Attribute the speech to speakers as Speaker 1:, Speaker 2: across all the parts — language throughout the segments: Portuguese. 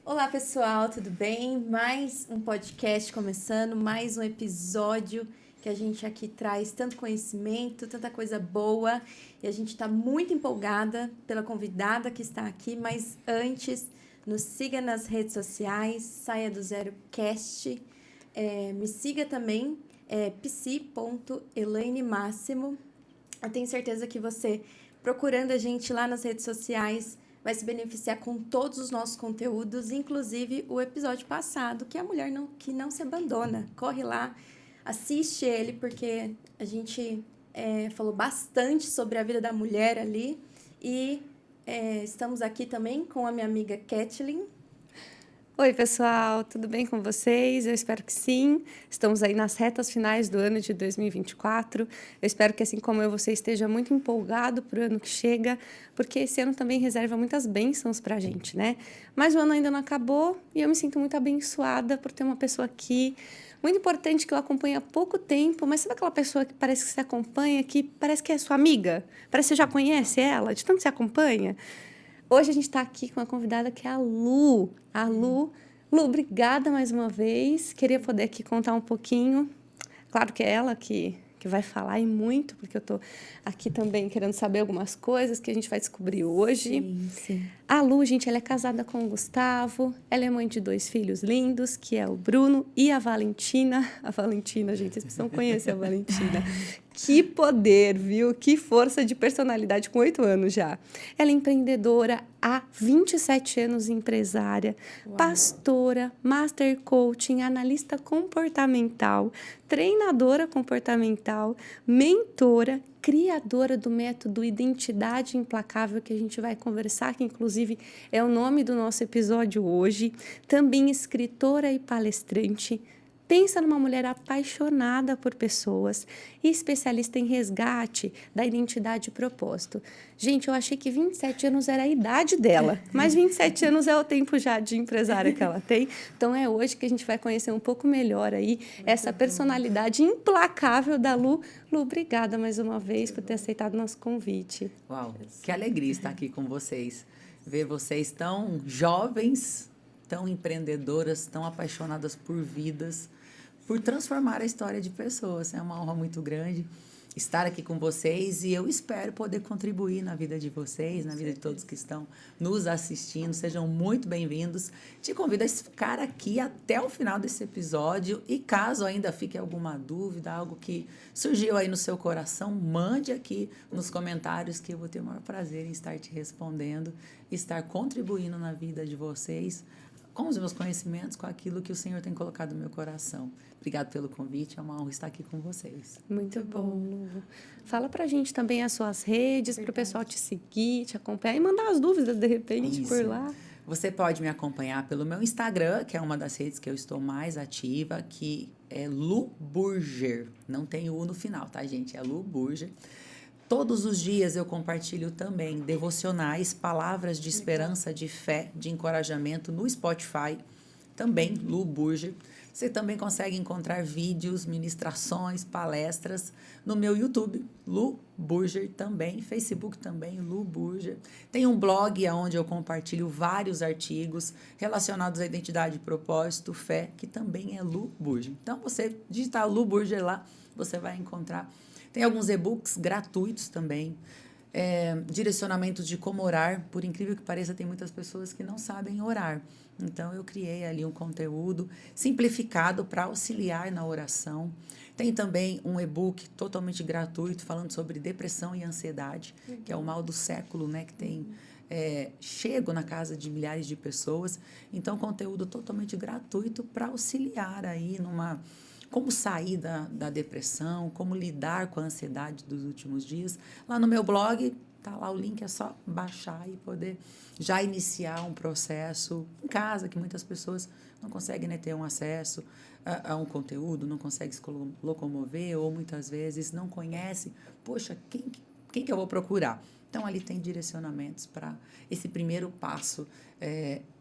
Speaker 1: Olá, pessoal, tudo bem? Mais um podcast começando, mais um episódio que a gente aqui traz tanto conhecimento, tanta coisa boa, e a gente está muito empolgada pela convidada que está aqui, mas antes, nos siga nas redes sociais, Saia do Zero Cast, me siga também, psi.elainemáximo. Eu tenho certeza que você, procurando a gente lá nas redes sociais, vai se beneficiar com todos os nossos conteúdos, inclusive o episódio passado, que é a mulher que não se abandona. Corre lá, assiste ele, porque a gente falou bastante sobre a vida da mulher ali. E estamos aqui também com a minha amiga Kathleen.
Speaker 2: Oi, pessoal, tudo bem com vocês? Eu espero que sim. Estamos aí nas retas finais do ano de 2024. Eu espero que, assim como eu, você esteja muito empolgado para o ano que chega, porque esse ano também reserva muitas bênçãos para a gente, né? Mas o ano ainda não acabou e eu me sinto muito abençoada por ter uma pessoa aqui muito importante que eu acompanho há pouco tempo, mas sabe aquela pessoa que parece que você acompanha, que parece que é sua amiga? Parece que você já conhece ela, de tanto que você acompanha? Hoje a gente está aqui com uma convidada que é a Lu. Lu, obrigada mais uma vez. Queria poder aqui contar um pouquinho. Claro que é ela que vai falar e muito, porque eu estou aqui também querendo saber algumas coisas que a gente vai descobrir hoje.
Speaker 1: Sim.
Speaker 2: A Lu, gente, ela é casada com o Gustavo, ela é mãe de 2 filhos lindos, que é o Bruno e a Valentina. A Valentina, gente, vocês precisam conhecer a Valentina. Que poder, viu? Que força de personalidade com 8 anos já. Ela é empreendedora há 27 anos, empresária, pastora, master coaching, analista comportamental, treinadora comportamental, mentora, criadora do método Identidade Implacável, que a gente vai conversar, que inclusive é o nome do nosso episódio hoje. Também escritora e palestrante. Pensa numa mulher apaixonada por pessoas e especialista em resgate da identidade e propósito. Gente, eu achei que 27 anos era a idade dela, mas 27 anos é o tempo já de empresária que ela tem. Então é hoje que a gente vai conhecer um pouco melhor aí essa personalidade implacável da Lu. Lu, obrigada mais uma vez por ter aceitado o nosso convite.
Speaker 3: Uau, que alegria estar aqui com vocês. Ver vocês tão jovens, tão empreendedoras, tão apaixonadas por vidas, por transformar a história de pessoas. É uma honra muito grande estar aqui com vocês e eu espero poder contribuir na vida de vocês, na vida de todos que estão nos assistindo. Sejam muito bem-vindos. Te convido a ficar aqui até o final desse episódio e caso ainda fique alguma dúvida, algo que surgiu aí no seu coração, mande aqui nos comentários que eu vou ter o maior prazer em estar te respondendo, estar contribuindo na vida de vocês com os meus conhecimentos, com aquilo que o Senhor tem colocado no meu coração. Obrigado pelo convite, é uma honra estar aqui com vocês.
Speaker 2: Muito bom, Lu. Fala pra gente também as suas redes, para o pessoal te seguir, te acompanhar e mandar as dúvidas, de repente, por lá.
Speaker 3: Você pode me acompanhar pelo meu Instagram, que é uma das redes que eu estou mais ativa, que é Lu Burger. Não tem U no final, tá, gente? É Lu Burger. Todos os dias eu compartilho também devocionais, palavras de esperança, de fé, de encorajamento no Spotify, também Lu Burger. Você também consegue encontrar vídeos, ministrações, palestras no meu YouTube, Lu Burger também, Facebook também, Lu Burger. Tem um blog onde eu compartilho vários artigos relacionados à identidade, propósito, fé, que também é Lu Burger. Então, você digitar Lu Burger lá, você vai encontrar. Tem alguns e-books gratuitos também, direcionamentos de como orar. Por incrível que pareça, tem muitas pessoas que não sabem orar. Então, eu criei ali um conteúdo simplificado para auxiliar na oração. Tem também um e-book totalmente gratuito falando sobre depressão e ansiedade, que é o mal do século, né? Que tem chego na casa de milhares de pessoas. Então, conteúdo totalmente gratuito para auxiliar aí como sair da depressão, como lidar com a ansiedade dos últimos dias. Lá no meu blog, tá lá o link, é só baixar e poder já iniciar um processo em casa, que muitas pessoas não conseguem, né, ter um acesso a um conteúdo, não conseguem se locomover ou muitas vezes não conhece. Poxa, quem que eu vou procurar? Então, ali tem direcionamentos para esse primeiro passo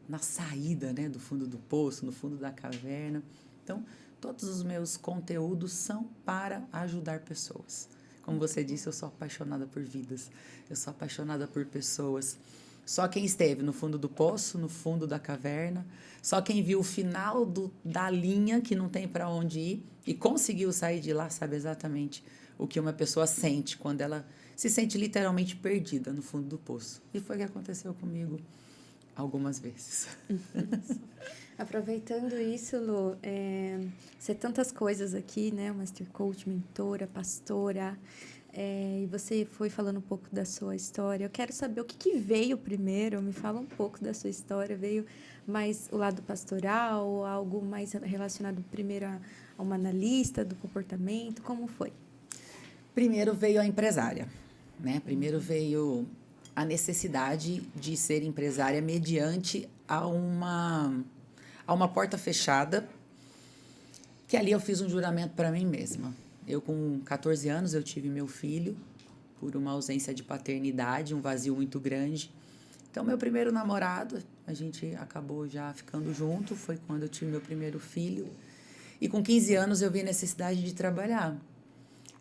Speaker 3: na saída, né, do fundo do poço, no fundo da caverna. Então, todos os meus conteúdos são para ajudar pessoas. Como você disse, eu sou apaixonada por vidas. Eu sou apaixonada por pessoas. Só quem esteve no fundo do poço, no fundo da caverna, só quem viu o final da linha que não tem para onde ir e conseguiu sair de lá sabe exatamente o que uma pessoa sente quando ela se sente literalmente perdida no fundo do poço. E foi o que aconteceu comigo algumas vezes.
Speaker 1: Aproveitando isso, Lu, você tantas coisas aqui, né? Master Coach, mentora, pastora, e você foi falando um pouco da sua história. Eu quero saber o que veio primeiro, me fala um pouco da sua história. Veio mais o lado pastoral, algo mais relacionado primeiro a uma analista do comportamento? Como foi?
Speaker 3: Primeiro veio a empresária, né? Primeiro veio a necessidade de ser empresária mediante a uma porta fechada, que ali eu fiz um juramento para mim mesma. Eu, com 14 anos, eu tive meu filho por uma ausência de paternidade, um vazio muito grande. Então, meu primeiro namorado, a gente acabou já ficando junto, foi quando eu tive meu primeiro filho. E com 15 anos eu vi a necessidade de trabalhar.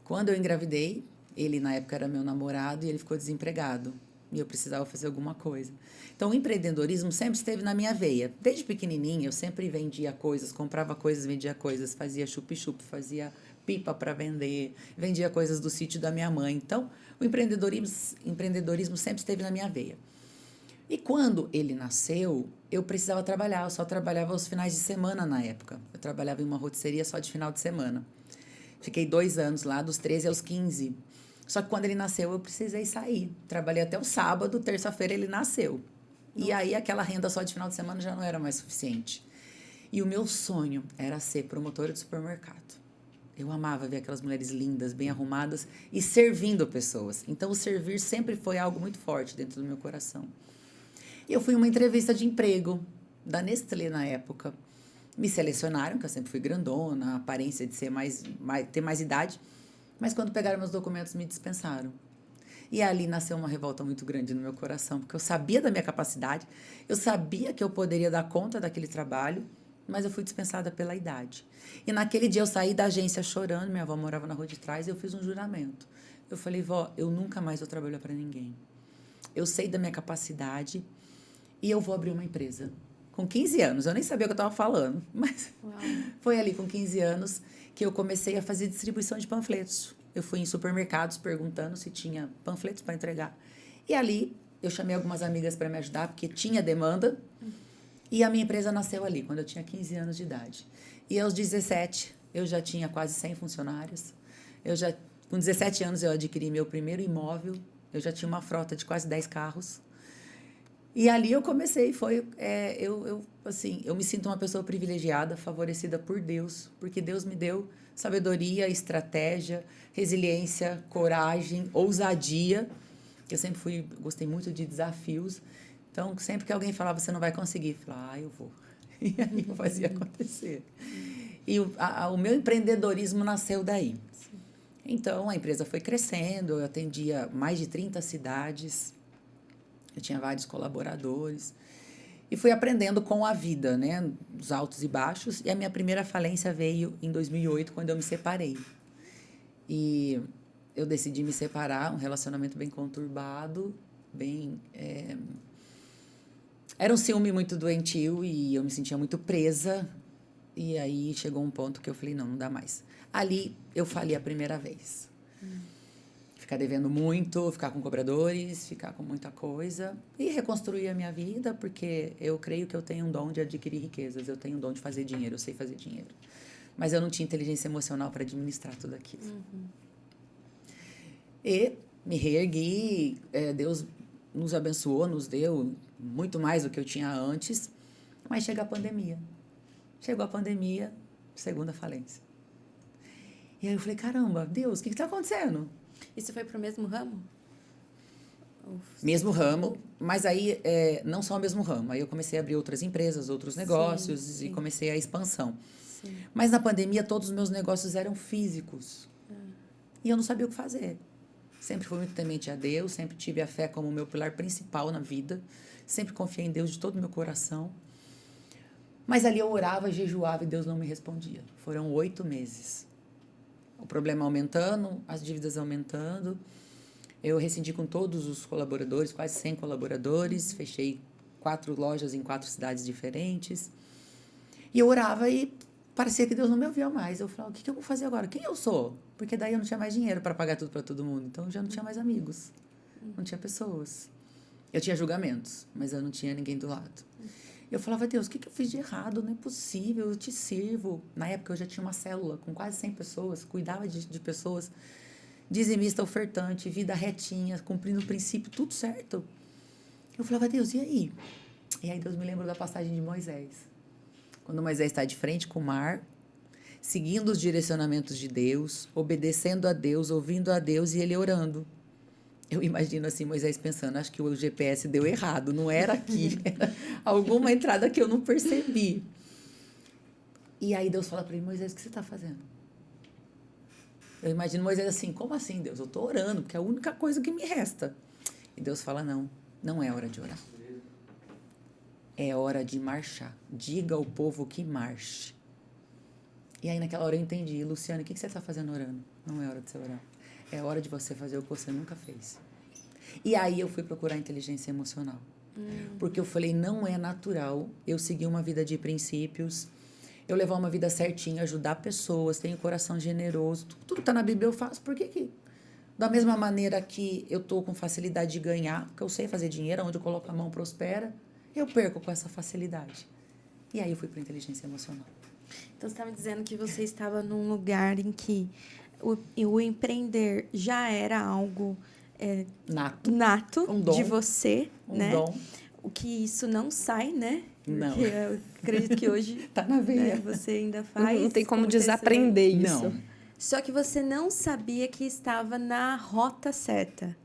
Speaker 3: Quando eu engravidei, ele na época era meu namorado e ele ficou desempregado. E eu precisava fazer alguma coisa. Então, o empreendedorismo sempre esteve na minha veia. Desde pequenininha, eu sempre vendia coisas, comprava coisas, vendia coisas, fazia chup-chup, fazia pipa para vender, vendia coisas do sítio da minha mãe. Então, o empreendedorismo sempre esteve na minha veia. E quando ele nasceu, eu precisava trabalhar. Eu só trabalhava aos finais de semana na época. Eu trabalhava em uma rotisseria só de final de semana. Fiquei 2 anos lá, dos 13 aos 15. Só que quando ele nasceu, eu precisei sair. Trabalhei até o sábado, terça-feira ele nasceu. Nossa. E aí aquela renda só de final de semana já não era mais suficiente. E o meu sonho era ser promotora de supermercado. Eu amava ver aquelas mulheres lindas, bem arrumadas e servindo pessoas. Então, o servir sempre foi algo muito forte dentro do meu coração. E eu fui em uma entrevista de emprego da Nestlé na época. Me selecionaram, que eu sempre fui grandona, a aparência de ser ter mais idade. Mas quando pegaram meus documentos, me dispensaram. E ali nasceu uma revolta muito grande no meu coração, porque eu sabia da minha capacidade, eu sabia que eu poderia dar conta daquele trabalho, mas eu fui dispensada pela idade. E naquele dia eu saí da agência chorando, minha avó morava na rua de trás, e eu fiz um juramento. Eu falei, vó, eu nunca mais vou trabalhar para ninguém. Eu sei da minha capacidade e eu vou abrir uma empresa. Com 15 anos, eu nem sabia o que eu estava falando, mas foi ali com 15 anos que eu comecei a fazer distribuição de panfletos. Eu fui em supermercados perguntando se tinha panfletos para entregar. E ali eu chamei algumas amigas para me ajudar, porque tinha demanda. E a minha empresa nasceu ali, quando eu tinha 15 anos de idade. E aos 17, eu já tinha quase 100 funcionários. Com 17 anos, eu adquiri meu primeiro imóvel. Eu já tinha uma frota de quase 10 carros. E ali eu comecei, eu me sinto uma pessoa privilegiada, favorecida por Deus, porque Deus me deu sabedoria, estratégia, resiliência, coragem, ousadia. Eu sempre gostei muito de desafios. Então, sempre que alguém falava, você não vai conseguir, eu falava, eu vou. E aí eu fazia acontecer. E o meu empreendedorismo nasceu daí. Então, a empresa foi crescendo, eu atendia mais de 30 cidades, eu tinha vários colaboradores. E fui aprendendo com a vida, né? Os altos e baixos. E a minha primeira falência veio em 2008, quando eu me separei. E eu decidi me separar, um relacionamento bem conturbado, Era um ciúme muito doentio e eu me sentia muito presa. E aí chegou um ponto que eu falei, não dá mais. Ali eu falei a primeira vez. Ficar devendo muito, ficar com cobradores, ficar com muita coisa. E reconstruir a minha vida, porque eu creio que eu tenho um dom de adquirir riquezas. Eu tenho um dom de fazer dinheiro, eu sei fazer dinheiro. Mas eu não tinha inteligência emocional para administrar tudo aquilo. E me reergui, Deus nos abençoou, nos deu muito mais do que eu tinha antes, mas chega a pandemia. Chegou a pandemia, segunda falência. E aí eu falei, caramba, Deus, o que está acontecendo?
Speaker 1: E você foi para o mesmo ramo?
Speaker 3: Mesmo ramo, mas aí não só o mesmo ramo. Aí eu comecei a abrir outras empresas, outros negócios e comecei a expansão. Sim. Mas na pandemia todos os meus negócios eram físicos. E eu não sabia o que fazer. Sempre fui muito temente a Deus, sempre tive a fé como meu pilar principal na vida. Sempre confiei em Deus de todo o meu coração. Mas ali eu orava, jejuava e Deus não me respondia. Foram 8 meses. O problema aumentando, as dívidas aumentando. Eu rescindi com todos os colaboradores, quase 100 colaboradores, fechei 4 lojas em 4 cidades diferentes. E eu orava e parecia que Deus não me ouvia mais. Eu falava, o que eu vou fazer agora? Quem eu sou? Porque daí eu não tinha mais dinheiro para pagar tudo para todo mundo. Então eu já não tinha mais amigos, não tinha pessoas. Eu tinha julgamentos, mas eu não tinha ninguém do lado. Eu falava, Deus, o que eu fiz de errado? Não é possível, eu te sirvo. Na época eu já tinha uma célula com quase 100 pessoas, cuidava de pessoas, dizimista, ofertante, vida retinha, cumprindo o princípio, tudo certo. Eu falava, Deus, e aí? E aí Deus me lembrou da passagem de Moisés. Quando Moisés está de frente com o mar, seguindo os direcionamentos de Deus, obedecendo a Deus, ouvindo a Deus e ele orando. Eu imagino assim, Moisés pensando, acho que o GPS deu errado, não era aqui, era alguma entrada que eu não percebi. E aí Deus fala para ele, Moisés, o que você está fazendo? Eu imagino Moisés assim, como assim, Deus? Eu estou orando, porque é a única coisa que me resta. E Deus fala, não é hora de orar. É hora de marchar. Diga ao povo que marche. E aí naquela hora eu entendi, Luciana, o que você está fazendo orando? Não é hora de você orar. É hora de você fazer o que você nunca fez. E aí eu fui procurar inteligência emocional. Porque eu falei, não é natural eu seguir uma vida de princípios, eu levar uma vida certinha, ajudar pessoas, tenho coração generoso, tudo está na Bíblia, eu faço. Por que da mesma maneira que eu estou com facilidade de ganhar, porque eu sei fazer dinheiro, onde eu coloco a mão prospera, eu perco com essa facilidade. E aí eu fui para inteligência emocional.
Speaker 1: Então, você está me dizendo que você estava num lugar em que o empreender já era algo nato
Speaker 3: um dom,
Speaker 1: de você, né?
Speaker 3: Dom.
Speaker 1: O que isso não sai, né?
Speaker 3: Não.
Speaker 1: Porque eu acredito que hoje
Speaker 3: tá na veia.
Speaker 1: Né, você ainda faz.
Speaker 2: Não tem como desaprender isso.
Speaker 3: Não.
Speaker 1: Só que você não sabia que estava na rota certa.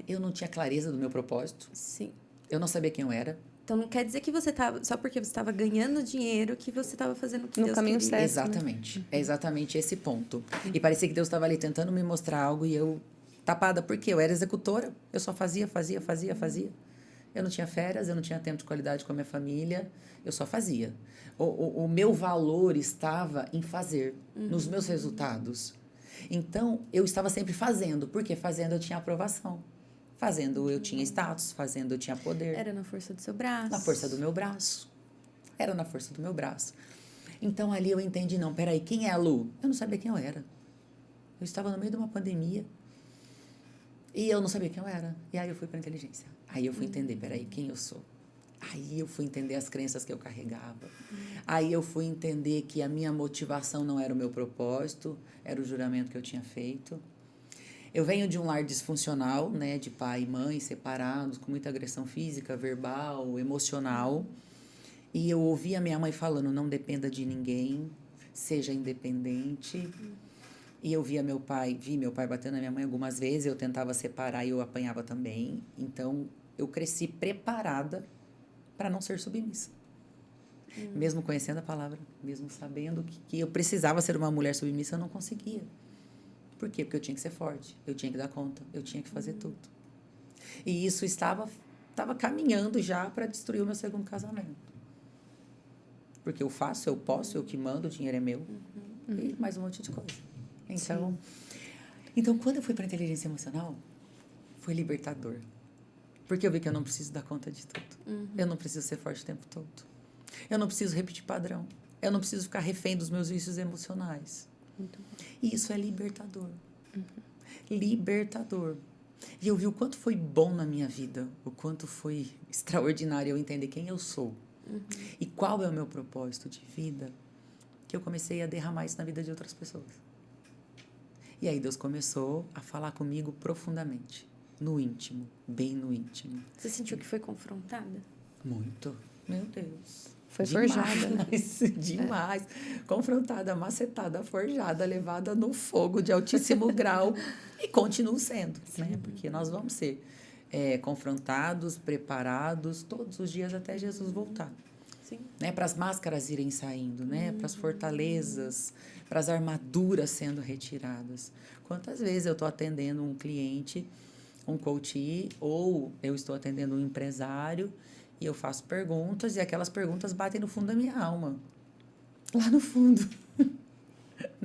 Speaker 3: Eu não tinha clareza do meu propósito.
Speaker 1: Sim.
Speaker 3: Eu não sabia quem eu era.
Speaker 1: Então, não quer dizer que você estava... Só porque você estava ganhando dinheiro que você estava fazendo o que
Speaker 2: No
Speaker 1: Deus
Speaker 2: caminho
Speaker 1: queria.
Speaker 2: certo.
Speaker 3: Exatamente. É exatamente esse ponto. E parecia que Deus estava ali tentando me mostrar algo e eu tapada. Porque eu era executora. Eu só fazia. Eu não tinha férias, eu não tinha tempo de qualidade com a minha família. Eu só fazia. O meu valor estava em fazer, nos meus resultados. Então, eu estava sempre fazendo. Porque fazendo eu tinha aprovação. Fazendo eu tinha status, fazendo eu tinha poder.
Speaker 1: Era na força do seu braço.
Speaker 3: Na força do meu braço. Era na força do meu braço. Então, ali eu entendi, não, peraí, quem é a Lu? Eu não sabia quem eu era. Eu estava no meio de uma pandemia e eu não sabia quem eu era. E aí eu fui para a inteligência. Aí eu fui entender, peraí, quem eu sou? Aí eu fui entender as crenças que eu carregava. Aí eu fui entender que a minha motivação não era o meu propósito, era o juramento que eu tinha feito. Eu venho de um lar disfuncional, né, de pai e mãe separados, com muita agressão física, verbal, emocional. E eu ouvi a minha mãe falando, não dependa de ninguém, seja independente. E eu vi meu pai batendo na minha mãe algumas vezes, eu tentava separar e eu apanhava também. Então, eu cresci preparada para não ser submissa. Mesmo conhecendo a palavra, mesmo sabendo que eu precisava ser uma mulher submissa, eu não conseguia. Por quê? Porque eu tinha que ser forte, eu tinha que dar conta, eu tinha que fazer tudo. E isso estava caminhando já para destruir o meu segundo casamento. Porque eu faço, eu posso, eu que mando, o dinheiro é meu. E mais um monte de coisa. Então, quando eu fui para a inteligência emocional, foi libertador. Porque eu vi que eu não preciso dar conta de tudo. Eu não preciso ser forte o tempo todo. Eu não preciso repetir padrão. Eu não preciso ficar refém dos meus vícios emocionais. E isso é libertador. Libertador. E eu vi o quanto foi bom na minha vida, o quanto foi extraordinário eu entender quem eu sou. E qual é o meu propósito de vida, que eu comecei a derramar isso na vida de outras pessoas. E aí Deus começou a falar comigo profundamente, no íntimo, bem no íntimo.
Speaker 1: Você sentiu que foi confrontada?
Speaker 3: Muito. Meu Deus.
Speaker 2: Foi forjada.
Speaker 3: Demais. Confrontada, macetada, forjada, levada no fogo de altíssimo grau. E continuo sendo, né? Porque nós vamos ser confrontados, preparados todos os dias até Jesus voltar.
Speaker 1: Sim.
Speaker 3: Né? Para as máscaras irem saindo, né? Para as fortalezas, para as armaduras sendo retiradas. Quantas vezes eu estou atendendo um cliente, um coach, ou eu estou atendendo um empresário, e eu faço perguntas, e aquelas perguntas batem no fundo da minha alma. Lá no fundo.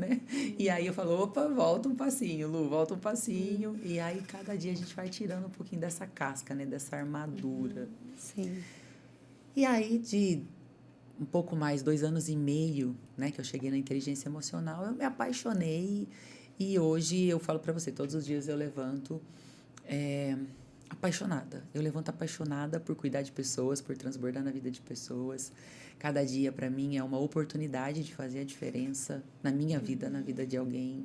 Speaker 3: né? E aí eu falo, opa, volta um passinho, Lu, volta um passinho. E aí cada dia a gente vai tirando um pouquinho dessa casca, né? Dessa armadura.
Speaker 2: Sim.
Speaker 3: E aí de um pouco mais, 2 anos e meio, né? Que eu cheguei na inteligência emocional, eu me apaixonei. E hoje eu falo para você, todos os dias eu levanto apaixonada. Eu levanto apaixonada por cuidar de pessoas, por transbordar na vida de pessoas. Cada dia, para mim, é uma oportunidade de fazer a diferença na minha vida, na vida de alguém.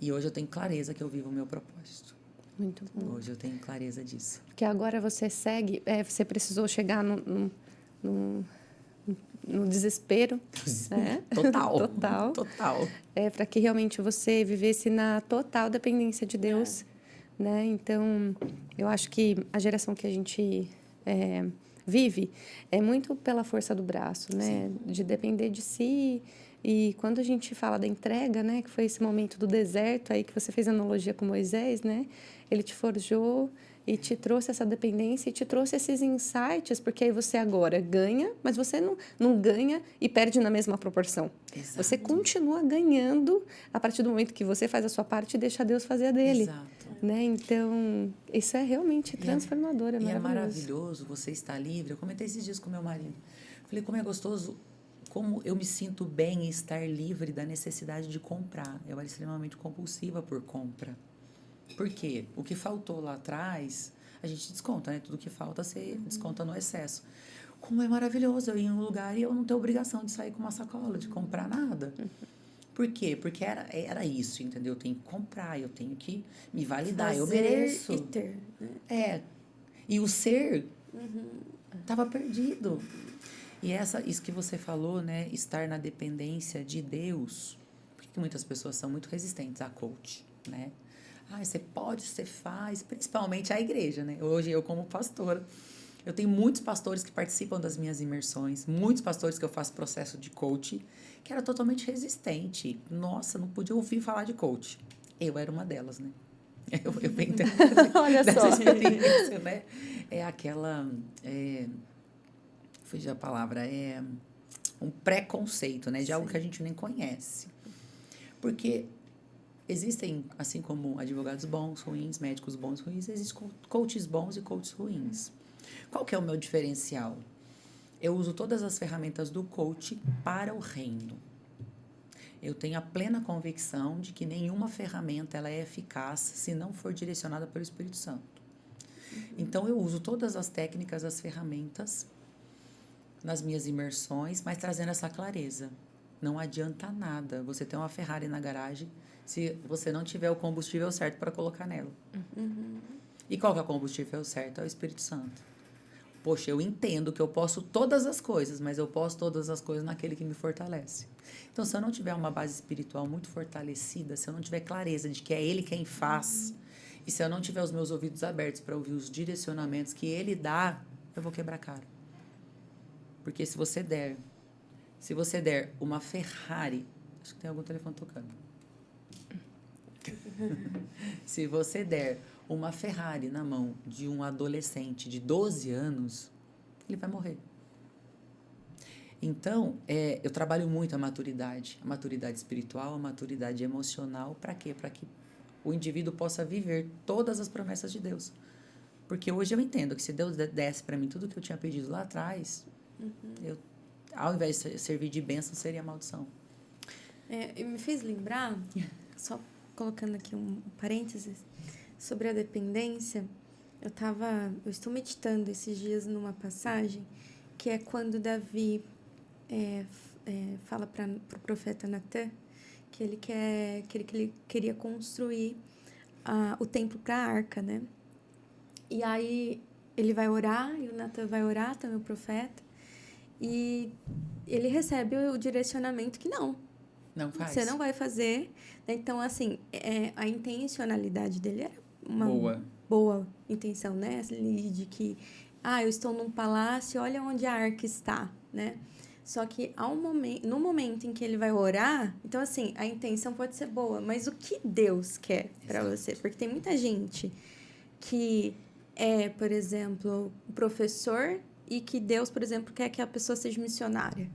Speaker 3: E hoje eu tenho clareza que eu vivo o meu propósito.
Speaker 2: Muito bom.
Speaker 3: Hoje eu tenho clareza disso.
Speaker 2: Porque agora você segue, você precisou chegar no desespero, né?
Speaker 3: Total.
Speaker 2: Total.
Speaker 3: Total.
Speaker 2: Para que realmente você vivesse na total dependência de Deus, né? Então, eu acho que a geração que a gente vive é muito pela força do braço, né?
Speaker 3: Sim.
Speaker 2: De depender de si. E quando a gente fala da entrega, né? Que foi esse momento do deserto aí que você fez analogia com Moisés, né? Ele te forjou e te trouxe essa dependência e te trouxe esses insights, porque aí você agora ganha, mas você não ganha e perde na mesma proporção.
Speaker 3: Exato.
Speaker 2: Você continua ganhando a partir do momento que você faz a sua parte e deixa Deus fazer a dele.
Speaker 3: Exato.
Speaker 2: Né? Então, isso é realmente transformador, é maravilhoso.
Speaker 3: E é maravilhoso você estar livre. Eu comentei esses dias com meu marido. Falei, como é gostoso, como eu me sinto bem em estar livre da necessidade de comprar. Eu era extremamente compulsiva por compra. Por quê? O que faltou lá atrás, a gente desconta, né? Tudo que falta, você desconta no excesso. Como é maravilhoso eu ir em um lugar e eu não ter obrigação de sair com uma sacola, de comprar nada. Por quê? Porque era isso, entendeu? Eu tenho que comprar, eu tenho que me validar, eu mereço.
Speaker 1: E ter, né?
Speaker 3: E o ser estava perdido. E isso que você falou, né? Estar na dependência de Deus. Por que muitas pessoas são muito resistentes a coach, né? Você pode, você faz, principalmente a igreja, né? Hoje eu como pastora, eu tenho muitos pastores que participam das minhas imersões, muitos pastores que eu faço processo de coach, que era totalmente resistente. Nossa, não podia ouvir falar de coach. Eu era uma delas, né? Eu venho
Speaker 2: Olha
Speaker 3: dessa
Speaker 2: só.
Speaker 3: experiência, né? É aquela... fugiu a palavra, um preconceito, né? De algo que a gente nem conhece. Porque existem, assim como advogados bons, ruins, médicos bons, ruins, existem coaches bons e coaches ruins. Qual que é o meu diferencial? Eu uso todas as ferramentas do coach para o reino. Eu tenho a plena convicção de que nenhuma ferramenta ela é eficaz se não for direcionada pelo Espírito Santo. Então, eu uso todas as técnicas, as ferramentas nas minhas imersões, mas trazendo essa clareza. Não adianta nada você ter uma Ferrari na garagem se você não tiver o combustível certo para colocar nela. E qual que é o combustível certo? É o Espírito Santo. Poxa, eu entendo que eu posso todas as coisas, mas eu posso todas as coisas naquele que me fortalece. Então, se eu não tiver uma base espiritual muito fortalecida, se eu não tiver clareza de que é Ele quem faz, e se eu não tiver os meus ouvidos abertos para ouvir os direcionamentos que Ele dá, eu vou quebrar a cara. Porque se você der uma Ferrari... Acho que tem algum telefone tocando. Se você der uma Ferrari na mão de um adolescente de 12 anos, ele vai morrer. Então, eu trabalho muito a maturidade espiritual, a maturidade emocional. Para quê? Para que o indivíduo possa viver todas as promessas de Deus. Porque hoje eu entendo que se Deus desse para mim tudo o que eu tinha pedido lá atrás, eu, ao invés de servir de bênção, seria maldição.
Speaker 1: Me fez lembrar, só colocando aqui um parênteses, sobre a dependência. Eu estou meditando esses dias numa passagem que é quando Davi fala para o profeta Natan que ele queria construir o templo para a arca, né? E aí ele vai orar, e o Natan vai orar, também o profeta, e ele recebe o direcionamento que não
Speaker 3: faz.
Speaker 1: Você não vai fazer. Então, assim, a intencionalidade dele era uma boa intenção, né? De que, eu estou num palácio, olha onde a arca está, né? Só que no momento em que ele vai orar, então, assim, a intenção pode ser boa, mas o que Deus quer para você? Porque tem muita gente que por exemplo, professor e que Deus, por exemplo, quer que a pessoa seja missionária.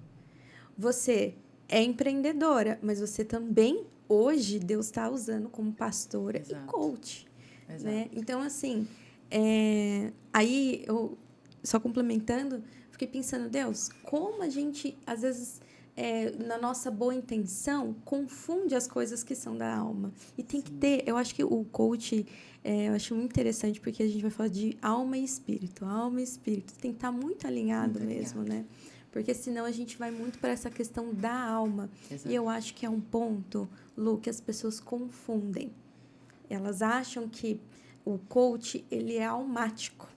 Speaker 1: Você é empreendedora, mas você também, hoje, Deus está usando como pastora e
Speaker 3: Exato.
Speaker 1: coach.
Speaker 3: Exato.
Speaker 1: Né? Então, assim, aí eu, só complementando, fiquei pensando, Deus, como a gente, às vezes, na nossa boa intenção, confunde as coisas que são da alma. E tem que ter, eu acho que o coach, eu acho muito interessante, porque a gente vai falar de alma e espírito. Alma e espírito tem que estar muito alinhado mesmo, né? Porque senão a gente vai muito para essa questão da alma.
Speaker 3: Exato.
Speaker 1: E eu acho que é um ponto, Lu, que as pessoas confundem. Elas acham que o coach, ele é almático,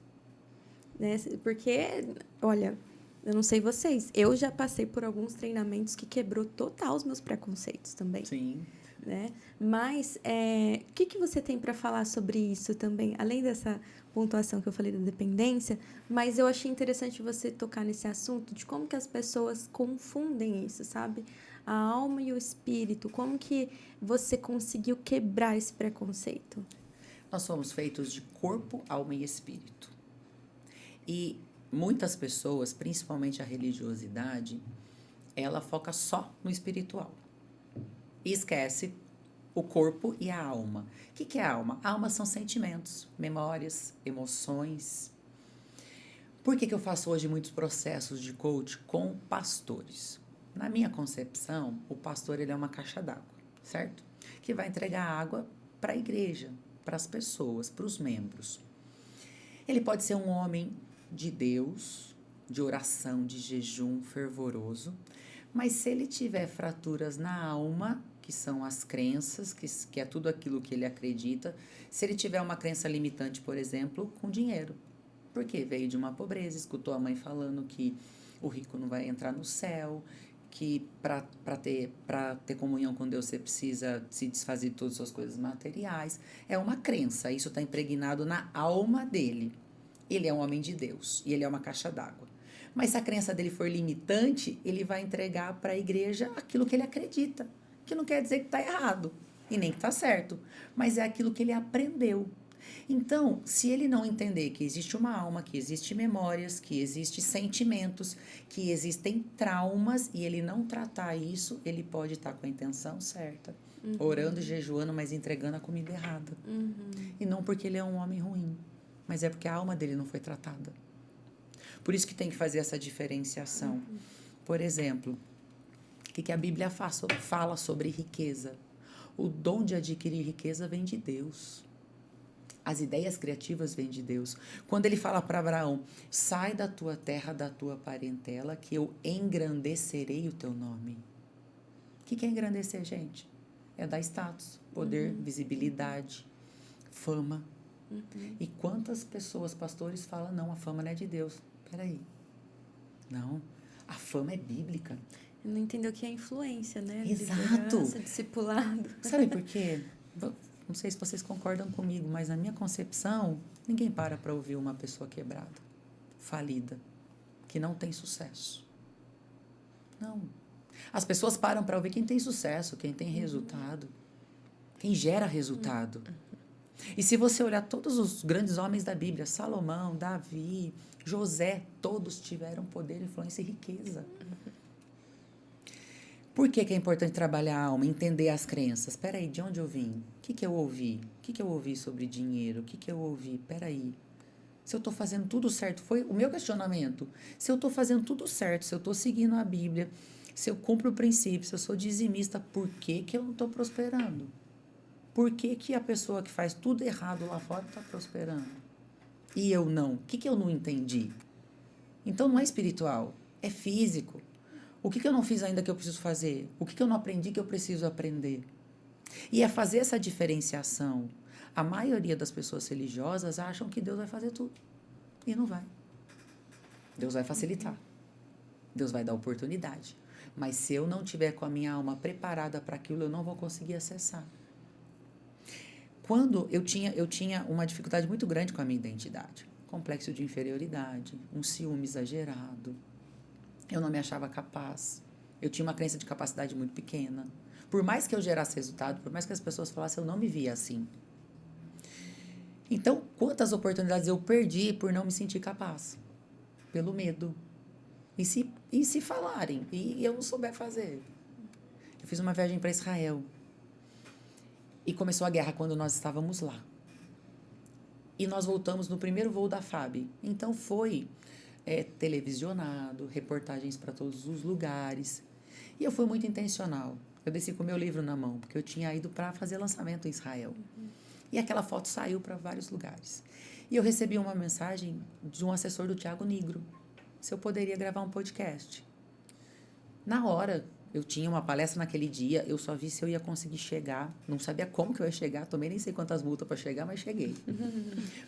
Speaker 1: né? Porque, olha, eu não sei vocês, eu já passei por alguns treinamentos que quebrou total os meus preconceitos também.
Speaker 3: Sim.
Speaker 1: Né? Mas, o que você tem para falar sobre isso também? Além dessa pontuação que eu falei da dependência, mas eu achei interessante você tocar nesse assunto de como que as pessoas confundem isso, sabe? A alma e o espírito, como que você conseguiu quebrar esse preconceito?
Speaker 3: Nós somos feitos de corpo, alma e espírito. E muitas pessoas, principalmente a religiosidade, ela foca só no espiritual. E esquece o corpo e a alma. O que é a alma? A alma são sentimentos, memórias, emoções. Por que eu faço hoje muitos processos de coach com pastores? Na minha concepção, o pastor ele é uma caixa d'água, certo? Que vai entregar água para a igreja, para as pessoas, para os membros. Ele pode ser um homem de Deus, de oração, de jejum fervoroso, mas se ele tiver fraturas na alma, que são as crenças, que é tudo aquilo que ele acredita, se ele tiver uma crença limitante, por exemplo, com dinheiro, porque veio de uma pobreza, escutou a mãe falando que o rico não vai entrar no céu, que para ter comunhão com Deus você precisa se desfazer de todas as suas coisas materiais. É uma crença, isso está impregnado na alma dele. Ele é um homem de Deus e ele é uma caixa d'água. Mas se a crença dele for limitante, ele vai entregar para a igreja aquilo que ele acredita, que não quer dizer que está errado e nem que está certo, mas é aquilo que ele aprendeu. Então, se ele não entender que existe uma alma, que existem memórias, que existem sentimentos, que existem traumas, e ele não tratar isso, ele pode estar com a intenção certa, orando e jejuando, mas entregando a comida errada. E não porque ele é um homem ruim, mas é porque a alma dele não foi tratada. Por isso que tem que fazer essa diferenciação. Por exemplo, o que a Bíblia fala sobre riqueza? O dom de adquirir riqueza vem de Deus. As ideias criativas vêm de Deus. Quando ele fala para Abraão, sai da tua terra, da tua parentela, que eu engrandecerei o teu nome. O que é engrandecer, gente? É dar status, poder, visibilidade, fama. E quantas pessoas, pastores, falam, não, a fama não é de Deus. Peraí. Não, a fama é bíblica.
Speaker 1: Não entendeu o que é influência, né?
Speaker 3: Exato.
Speaker 1: Discipulado.
Speaker 3: Sabe por quê? Não sei se vocês concordam comigo, mas na minha concepção, ninguém para ouvir uma pessoa quebrada, falida, que não tem sucesso. Não. As pessoas param para ouvir quem tem sucesso, quem tem resultado, quem gera resultado. E se você olhar todos os grandes homens da Bíblia, Salomão, Davi, José, todos tiveram poder, influência e riqueza. Por que é importante trabalhar a alma, entender as crenças? Espera aí, de onde eu vim? O que eu ouvi? O que eu ouvi sobre dinheiro? O que eu ouvi? Espera aí. Se eu estou fazendo tudo certo, foi o meu questionamento. Se eu estou fazendo tudo certo, se eu estou seguindo a Bíblia, se eu cumpro o princípio, se eu sou dizimista, por que eu não estou prosperando? Por que a pessoa que faz tudo errado lá fora está prosperando? E eu não? O que eu não entendi? Então não é espiritual, é físico. O que eu não fiz ainda que eu preciso fazer? O que eu não aprendi que eu preciso aprender? E é fazer essa diferenciação. A maioria das pessoas religiosas acham que Deus vai fazer tudo. E não vai. Deus vai facilitar. Deus vai dar oportunidade. Mas se eu não tiver com a minha alma preparada para aquilo, eu não vou conseguir acessar. Quando eu tinha uma dificuldade muito grande com a minha identidade. Complexo de inferioridade, um ciúme exagerado. Eu não me achava capaz. Eu tinha uma crença de capacidade muito pequena. Por mais que eu gerasse resultado, por mais que as pessoas falassem, eu não me via assim. Então, quantas oportunidades eu perdi por não me sentir capaz? Pelo medo. E se falarem e eu não souber fazer? Eu fiz uma viagem para Israel. E começou a guerra quando nós estávamos lá. E nós voltamos no primeiro voo da FAB. Então foi televisionado, reportagens para todos os lugares. E eu fui muito intencional. Eu desci com o meu livro na mão, porque eu tinha ido para fazer lançamento em Israel. E aquela foto saiu para vários lugares. E eu recebi uma mensagem de um assessor do Thiago Nigro, se eu poderia gravar um podcast. Na hora, eu tinha uma palestra naquele dia, eu só vi se eu ia conseguir chegar. Não sabia como que eu ia chegar, também nem sei quantas multas para chegar, mas cheguei.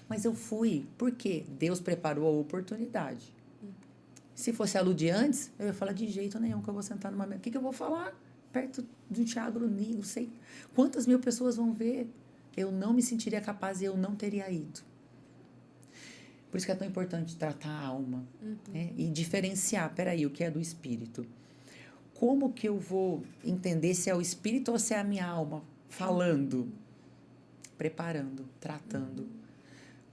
Speaker 3: Mas eu fui, porque Deus preparou a oportunidade. Se fosse a Lu de antes, eu ia falar de jeito nenhum que eu vou sentar numa mesa. O que eu vou falar? Perto do Thiago Nigro, sei quantas mil pessoas vão ver. Eu não me sentiria capaz e eu não teria ido. Por isso que é tão importante tratar a alma, né? E diferenciar, peraí, o que é do espírito. Como que eu vou entender se é o espírito ou se é a minha alma falando? Preparando, tratando,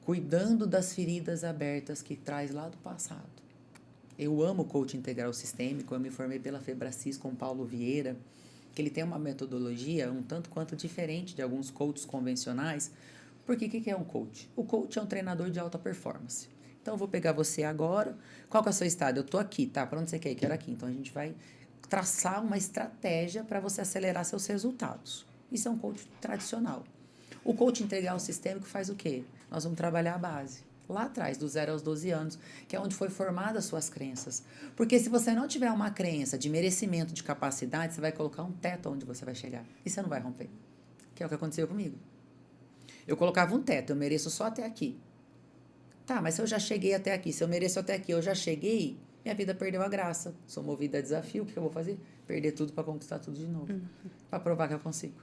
Speaker 3: cuidando das feridas abertas que traz lá do passado. Eu amo o coaching integral sistêmico, eu me formei pela Febracis com Paulo Vieira, que ele tem uma metodologia um tanto quanto diferente de alguns coaches convencionais. Porque o que é um coach? O coach é um treinador de alta performance. Então, eu vou pegar você agora. Qual que é o seu estado? Eu estou aqui, tá? Para onde você quer ir? Quero aqui. Então, a gente vai traçar uma estratégia para você acelerar seus resultados. Isso é um coach tradicional. O coach integral sistêmico faz o quê? Nós vamos trabalhar a base. Lá atrás, do 0 aos 12 anos, que é onde foi formada as suas crenças. Porque se você não tiver uma crença de merecimento, de capacidade, você vai colocar um teto onde você vai chegar. E você não vai romper. Que é o que aconteceu comigo. Eu colocava um teto, eu mereço só até aqui. Tá, mas se eu já cheguei até aqui, se eu mereço até aqui, eu já cheguei, minha vida perdeu a graça. Sou movida a desafio, o que eu vou fazer? Perder tudo para conquistar tudo de novo. Para provar que eu consigo.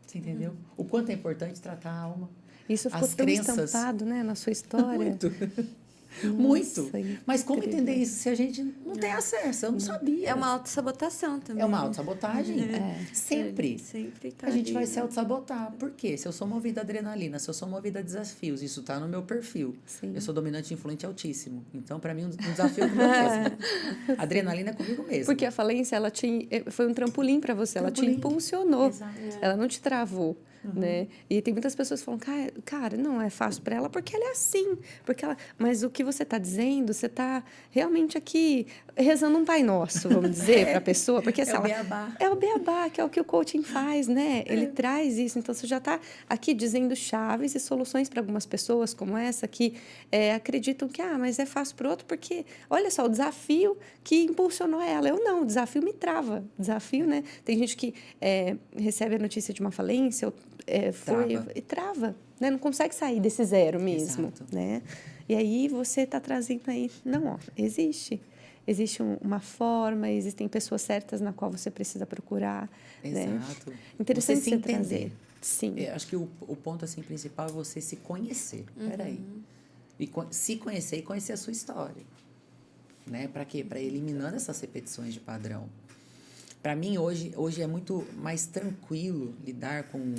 Speaker 3: Você entendeu? O quanto é importante tratar a alma.
Speaker 2: Isso ficou
Speaker 3: as
Speaker 2: tão
Speaker 3: crenças.
Speaker 2: estampado, né, na sua história.
Speaker 3: Muito.
Speaker 2: Nossa,
Speaker 3: Muito. Mas como
Speaker 2: incrível.
Speaker 3: entender isso se a gente não tem acesso? Eu não sabia.
Speaker 1: É uma autossabotação também.
Speaker 3: É uma autossabotagem. Sempre.
Speaker 1: Sempre tá
Speaker 3: A gente
Speaker 1: ali,
Speaker 3: vai
Speaker 1: né?
Speaker 3: se autossabotar. Por quê? Se eu sou movida a adrenalina, se eu sou movida a desafios, isso está no meu perfil.
Speaker 2: Sim.
Speaker 3: Eu sou dominante e influente altíssimo. Então, para mim, um desafio é comigo mesmo. Adrenalina é comigo mesmo.
Speaker 2: Porque a falência, ela foi um trampolim para você, ela te impulsionou.
Speaker 3: Exato.
Speaker 2: Ela não te travou. Né? E tem muitas pessoas que falam, cara, não é fácil para ela porque ela é assim. Mas o que você está dizendo, você está realmente aqui rezando um Pai Nosso, vamos dizer, para a pessoa. Porque
Speaker 3: É o beabá.
Speaker 2: É o beabá, que é o que o coaching faz, né? Ele traz isso. Então, você já está aqui dizendo chaves e soluções para algumas pessoas como essa que acreditam que, mas é fácil para o outro porque, olha só, o desafio que impulsionou ela. Eu não, o desafio me trava. Desafio, né? Tem gente que recebe a notícia de uma falência, e trava, né? Não consegue sair desse zero mesmo,
Speaker 3: Exato.
Speaker 2: né? E aí você está trazendo aí, não, existe uma forma, existem pessoas certas na qual você precisa procurar, né?
Speaker 3: Exato.
Speaker 2: Interessante
Speaker 3: Você se
Speaker 2: você
Speaker 3: entender.
Speaker 2: trazer. Sim.
Speaker 3: Eu acho que o ponto assim, principal é você se conhecer. Peraí. E se conhecer e conhecer a sua história. Né? Para quê? Para eliminando essas repetições de padrão. Para mim, hoje é muito mais tranquilo lidar com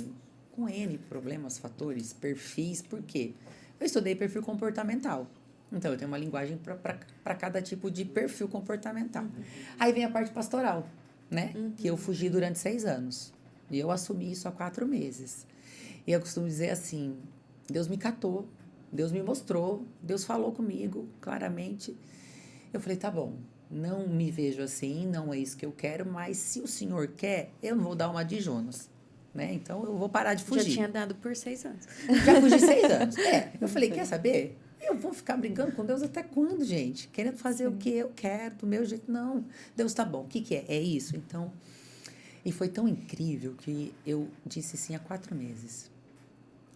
Speaker 3: N problemas, fatores, perfis. Por quê? Eu estudei perfil comportamental. Então, eu tenho uma linguagem para cada tipo de perfil comportamental. Aí vem a parte pastoral, né? Que eu fugi durante 6 anos. E eu assumi isso há 4 meses. E eu costumo dizer assim, Deus me catou, Deus me mostrou, Deus falou comigo claramente. Eu falei, tá bom, não me vejo assim, não é isso que eu quero, mas se o Senhor quer, eu não vou dar uma de Jonas. Né? Então, eu vou parar de fugir.
Speaker 1: Já tinha dado por 6 anos.
Speaker 3: Já fugi 6 anos. Eu falei, quer saber? Eu vou ficar brigando com Deus até quando, gente? Querendo fazer o que eu quero, do meu jeito. Não, Deus tá bom. O que é? É isso? Então, e foi tão incrível que eu disse sim há 4 meses.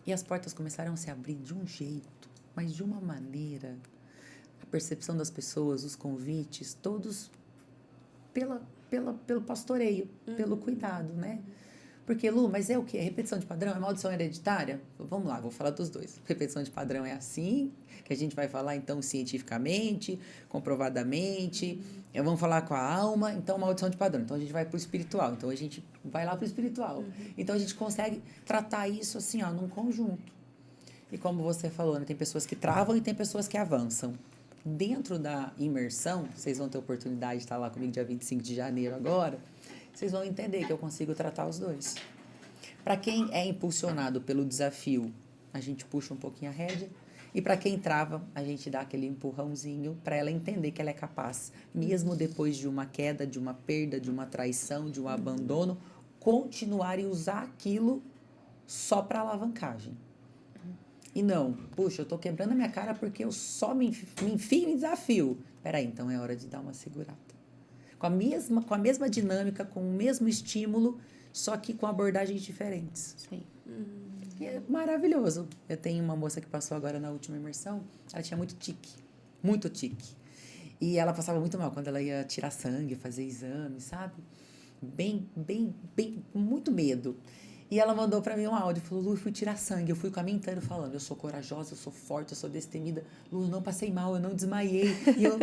Speaker 3: E as portas começaram a se abrir de um jeito, mas de uma maneira. A percepção das pessoas, os convites, todos pelo pastoreio, pelo cuidado, né? Porque, Lu, mas é o quê? É repetição de padrão? É maldição hereditária? Vamos lá, vou falar dos dois. Repetição de padrão é assim, que a gente vai falar, então, cientificamente, comprovadamente. Vamos falar com a alma, então, maldição de padrão. Então, a gente vai para o espiritual. Então, a gente vai lá para o espiritual. Então, a gente consegue tratar isso, assim, num conjunto. E como você falou, né, tem pessoas que travam e tem pessoas que avançam. Dentro da imersão, vocês vão ter oportunidade de estar lá comigo dia 25 de janeiro agora, vocês vão entender que eu consigo tratar os dois. Para quem é impulsionado pelo desafio, a gente puxa um pouquinho a rédea. E para quem trava, a gente dá aquele empurrãozinho para ela entender que ela é capaz, mesmo depois de uma queda, de uma perda, de uma traição, de um abandono, continuar e usar aquilo só para alavancagem. E não, puxa, eu tô quebrando a minha cara porque eu só me enfio em desafio. Peraí, então é hora de dar uma segurada. Com a mesma dinâmica, com o mesmo estímulo, só que com abordagens diferentes.
Speaker 2: Sim.
Speaker 3: E é maravilhoso. Eu tenho uma moça que passou agora na última imersão, ela tinha muito tique. E ela passava muito mal quando ela ia tirar sangue, fazer exame, sabe? Bem, com muito medo. E ela mandou pra mim um áudio, falou, Lu, eu fui tirar sangue, eu fui caminhando falando, eu sou corajosa, eu sou forte, eu sou destemida. Lu, eu não passei mal, eu não desmaiei.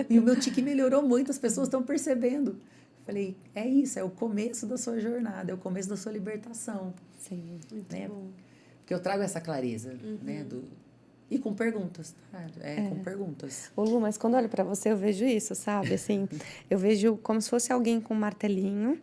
Speaker 3: E o meu tique melhorou muito, as pessoas estão percebendo. Falei, é isso, é o começo da sua jornada, é o começo da sua libertação.
Speaker 2: Sim,
Speaker 1: Muito
Speaker 3: né?
Speaker 1: bom.
Speaker 3: Porque eu trago essa clareza, né? E com perguntas, tá? Com perguntas.
Speaker 2: Ô Lu, mas quando eu olho para você, eu vejo isso, sabe? Assim, eu vejo como se fosse alguém com um martelinho,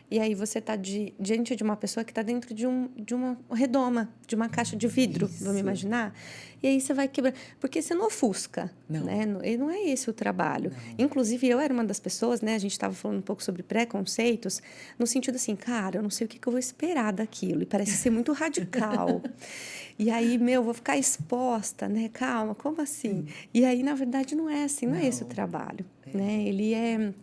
Speaker 2: e aí você está diante de uma pessoa que está dentro de uma redoma, de uma caixa de vidro,
Speaker 3: Isso.
Speaker 2: vamos imaginar? E aí você vai quebrando. Porque você não ofusca,
Speaker 3: Não.
Speaker 2: né? E não é esse o trabalho.
Speaker 3: Não.
Speaker 2: Inclusive, eu era uma das pessoas, né? A gente estava falando um pouco sobre preconceitos, no sentido assim, cara, eu não sei o que eu vou esperar daquilo, e parece ser muito radical. E aí, vou ficar exposta, né? Calma, como assim? E aí, na verdade, não é assim, não é esse o trabalho, né? Ele é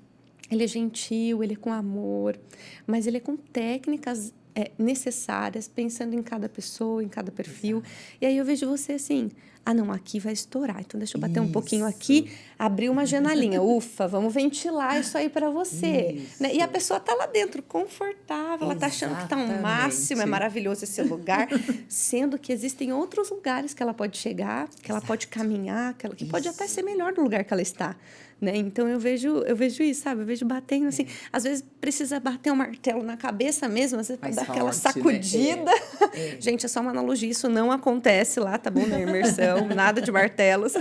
Speaker 2: gentil, ele é com amor, mas ele é com técnicas necessárias, pensando em cada pessoa, em cada perfil.
Speaker 3: Exato.
Speaker 2: E aí eu vejo você assim, não, aqui vai estourar, então deixa eu bater um pouquinho
Speaker 3: Isso.
Speaker 2: aqui, abrir uma janelinha, ufa, vamos ventilar isso aí para você.
Speaker 3: Isso.
Speaker 2: Né? E a pessoa tá lá dentro, confortável, ela tá achando que tá um máximo, é maravilhoso esse lugar, sendo que existem outros lugares que ela pode chegar, que ela pode caminhar, que pode até ser melhor do lugar que ela está. Né? Então, eu vejo isso, sabe? Eu vejo batendo assim. Às vezes, precisa bater um martelo na cabeça mesmo, às vezes, para dar aquela sacudida.
Speaker 3: Né?
Speaker 2: Gente, é só uma analogia. Isso não acontece lá, tá bom? Na imersão, nada de martelos.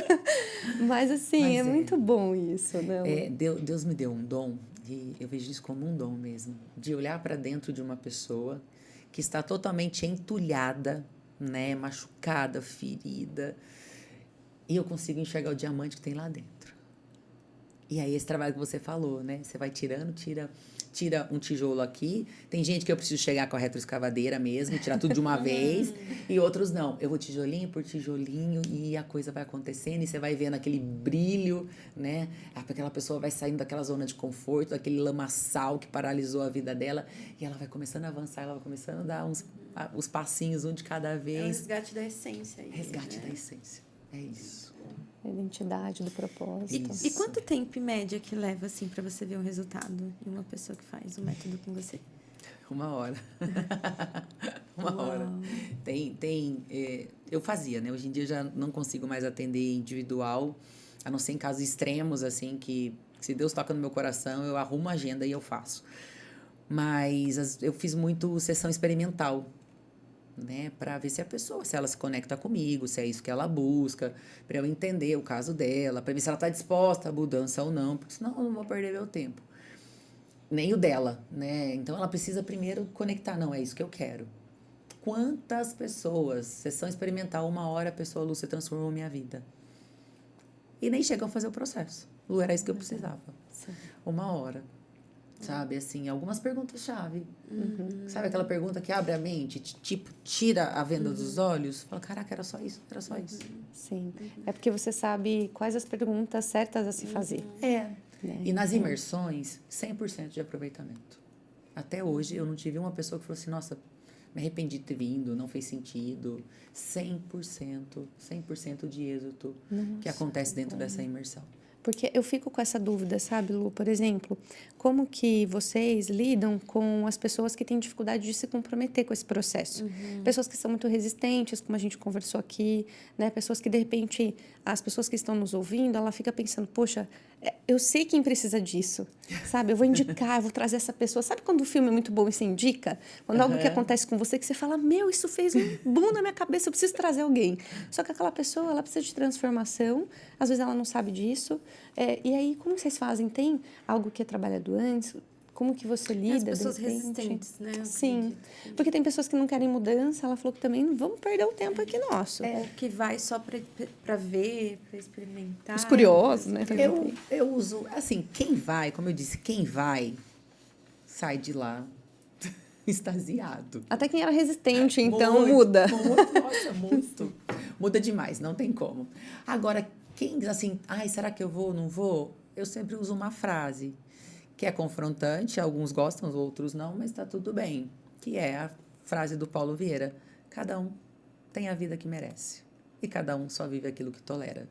Speaker 2: Mas, assim, é muito bom isso, né?
Speaker 3: Deus me deu um dom, e eu vejo isso como um dom mesmo, de olhar para dentro de uma pessoa que está totalmente entulhada, né? Machucada, ferida, e eu consigo enxergar o diamante que tem lá dentro. E aí, esse trabalho que você falou, né? Você vai tirando, tira um tijolo aqui. Tem gente que eu preciso chegar com a retroescavadeira mesmo, tirar tudo de uma vez. E outros não. Eu vou tijolinho por tijolinho e a coisa vai acontecendo. E você vai vendo aquele brilho, né? Aquela pessoa vai saindo daquela zona de conforto, daquele lamaçal que paralisou a vida dela. E ela vai começando a avançar, ela vai começando a dar uns passinhos, um de cada vez.
Speaker 1: É o resgate da essência. Aí,
Speaker 3: Resgate
Speaker 1: né?
Speaker 3: da essência. É isso.
Speaker 2: A identidade do propósito.
Speaker 3: Isso.
Speaker 1: E quanto tempo, em média, que leva, assim, para você ver um resultado em uma pessoa que faz o método com você?
Speaker 3: 1 hora. 1 hora. Eu fazia, né? Hoje em dia eu já não consigo mais atender individual, a não ser em casos extremos, assim, que se Deus toca no meu coração, eu arrumo a agenda e eu faço. Mas eu fiz muito sessão experimental, né, para ver se ela se conecta comigo, se é isso que ela busca, para eu entender o caso dela, para ver se ela está disposta à mudança ou não, porque senão eu não vou perder meu tempo. Nem o dela, né? Então ela precisa primeiro conectar, não, é isso que eu quero. Quantas pessoas, sessão experimental, 1 hora, a pessoa, Lu, você transformou minha vida. E nem chegam a fazer o processo. Lu, era isso que eu precisava.
Speaker 1: Sim.
Speaker 3: 1 hora. Sabe, assim, algumas perguntas-chave. Sabe aquela pergunta que abre a mente, tipo, tira a venda dos olhos? Fala, caraca, era só isso.
Speaker 2: Sim. É porque você sabe quais as perguntas certas a se fazer.
Speaker 3: Né? E nas
Speaker 2: Então,
Speaker 3: imersões, 100% de aproveitamento. Até hoje, eu não tive uma pessoa que falou assim, nossa, me arrependi de ter vindo, não fez sentido. 100% de êxito que acontece dentro dessa imersão.
Speaker 2: Porque eu fico com essa dúvida, sabe, Lu? Por exemplo, como que vocês lidam com as pessoas que têm dificuldade de se comprometer com esse processo? Pessoas que são muito resistentes, como a gente conversou aqui, né? Pessoas que, de repente, as pessoas que estão nos ouvindo, ela fica pensando, poxa, eu sei quem precisa disso, sabe? Eu vou indicar, eu vou trazer essa pessoa. Sabe quando o filme é muito bom e você indica? Quando algo que acontece com você, que você fala, isso fez um boom na minha cabeça, eu preciso trazer alguém. Só que aquela pessoa, ela precisa de transformação, às vezes ela não sabe disso. E aí, como vocês fazem? Tem algo que é trabalhado antes? Como que você
Speaker 1: E
Speaker 2: lida,
Speaker 1: as pessoas
Speaker 2: de repente?
Speaker 1: resistentes, né? Eu
Speaker 2: Sim,
Speaker 1: acredito.
Speaker 2: porque tem pessoas que não querem mudança. Ela falou que também não vamos perder o tempo aqui nosso.
Speaker 1: Ou que vai só pra ver, pra experimentar.
Speaker 2: Os curiosos, né?
Speaker 3: Eu uso, assim, quem vai, como eu disse, quem vai, sai de lá extasiado.
Speaker 2: Até quem era resistente, então
Speaker 3: Muito,
Speaker 2: muda.
Speaker 3: Muito, nossa, muito. Muda demais, não tem como. Agora, quem, assim, ai, será que eu vou, não vou? Eu sempre uso uma frase que é confrontante, alguns gostam, outros não, mas tá tudo bem. Que é a frase do Paulo Vieira: cada um tem a vida que merece e cada um só vive aquilo que tolera.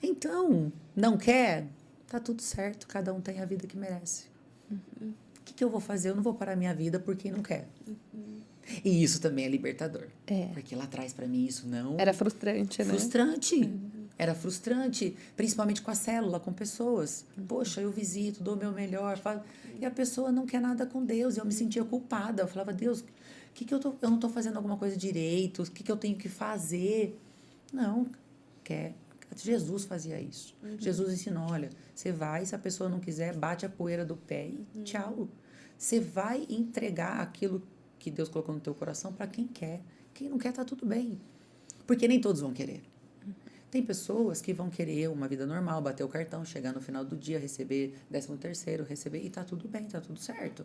Speaker 3: Então, não quer? Tá tudo certo, cada um tem a vida que merece. O que eu vou fazer? Eu não vou parar minha vida por quem não quer. E isso também é libertador.
Speaker 2: É.
Speaker 3: Porque lá atrás, para mim, isso não...
Speaker 2: Era frustrante, né?
Speaker 3: Frustrante. Era frustrante, principalmente com a célula, com pessoas. Poxa, eu visito, dou o meu melhor. E a pessoa não quer nada com Deus. E eu me sentia culpada. Eu falava, Deus, eu não estou fazendo alguma coisa direito? O que eu tenho que fazer? Não, quer... Jesus fazia isso. Jesus ensinou, olha, você vai, se a pessoa não quiser, bate a poeira do pé e tchau. Você vai entregar aquilo que Deus colocou no teu coração para quem quer. Quem não quer, tá tudo bem. Porque nem todos vão querer. Tem pessoas que vão querer uma vida normal, bater o cartão, chegar no final do dia, receber 13º, receber, e tá tudo bem, tá tudo certo.